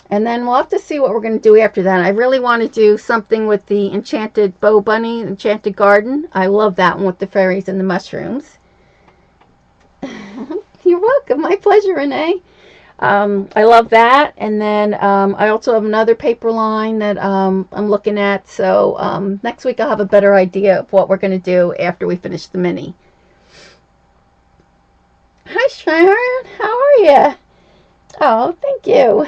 then we'll have to see what we're going to do after that. I really want to do something with the Enchanted Bow Bunny, Enchanted Garden. I love that one with the fairies and the mushrooms. You're welcome. My pleasure, Renee. I love that. And then I also have another paper line that I'm looking at. So next week I'll have a better idea of what we're going to do after we finish the mini. Hi, Sharon. How are you? Oh, thank you.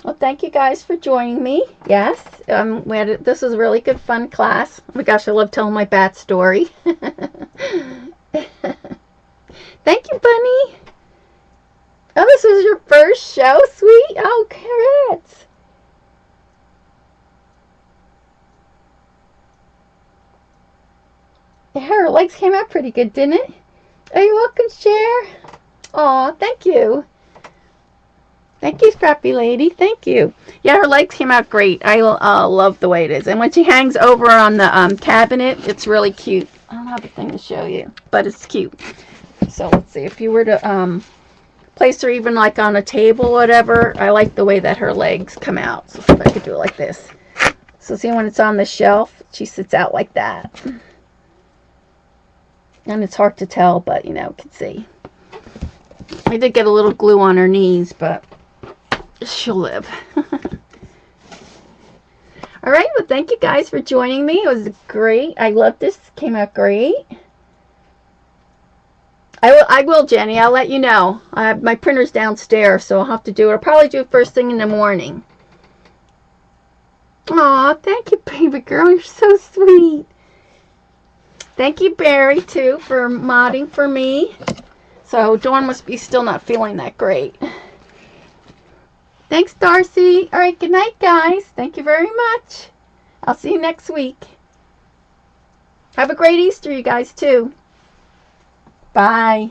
Well, thank you guys for joining me. Yes, this was a really good, fun class. Oh my gosh, I love telling my bat story. Thank you, Bunny. Oh, this was your first show, sweet. Oh, carrots. her legs came out pretty good, didn't it? Are you welcome, Cher? Aw, thank you. Thank you, Scrappy Lady. Thank you. Yeah, her legs came out great. I love the way it is. And when she hangs over on the cabinet, it's really cute. I don't have a thing to show you, but it's cute. So let's see. If you were to place her even like on a table or whatever, I like the way that her legs come out. So if I could do it like this. So see, when it's on the shelf, she sits out like that. And it's hard to tell, but you know, can see. I did get a little glue on her knees, but she'll live. All right, well, thank you guys for joining me. It was great. I love this. Came out great. I will, Jenny. I'll let you know. I have my printers downstairs, so I'll have to do it. I'll probably do it first thing in the morning. Aw, thank you, baby girl. You're so sweet. Thank you, Barry, too, for modding for me. So Dawn must be still not feeling that great. Thanks, Darcy. All right, good night, guys. Thank you very much. I'll see you next week. Have a great Easter, you guys, too. Bye.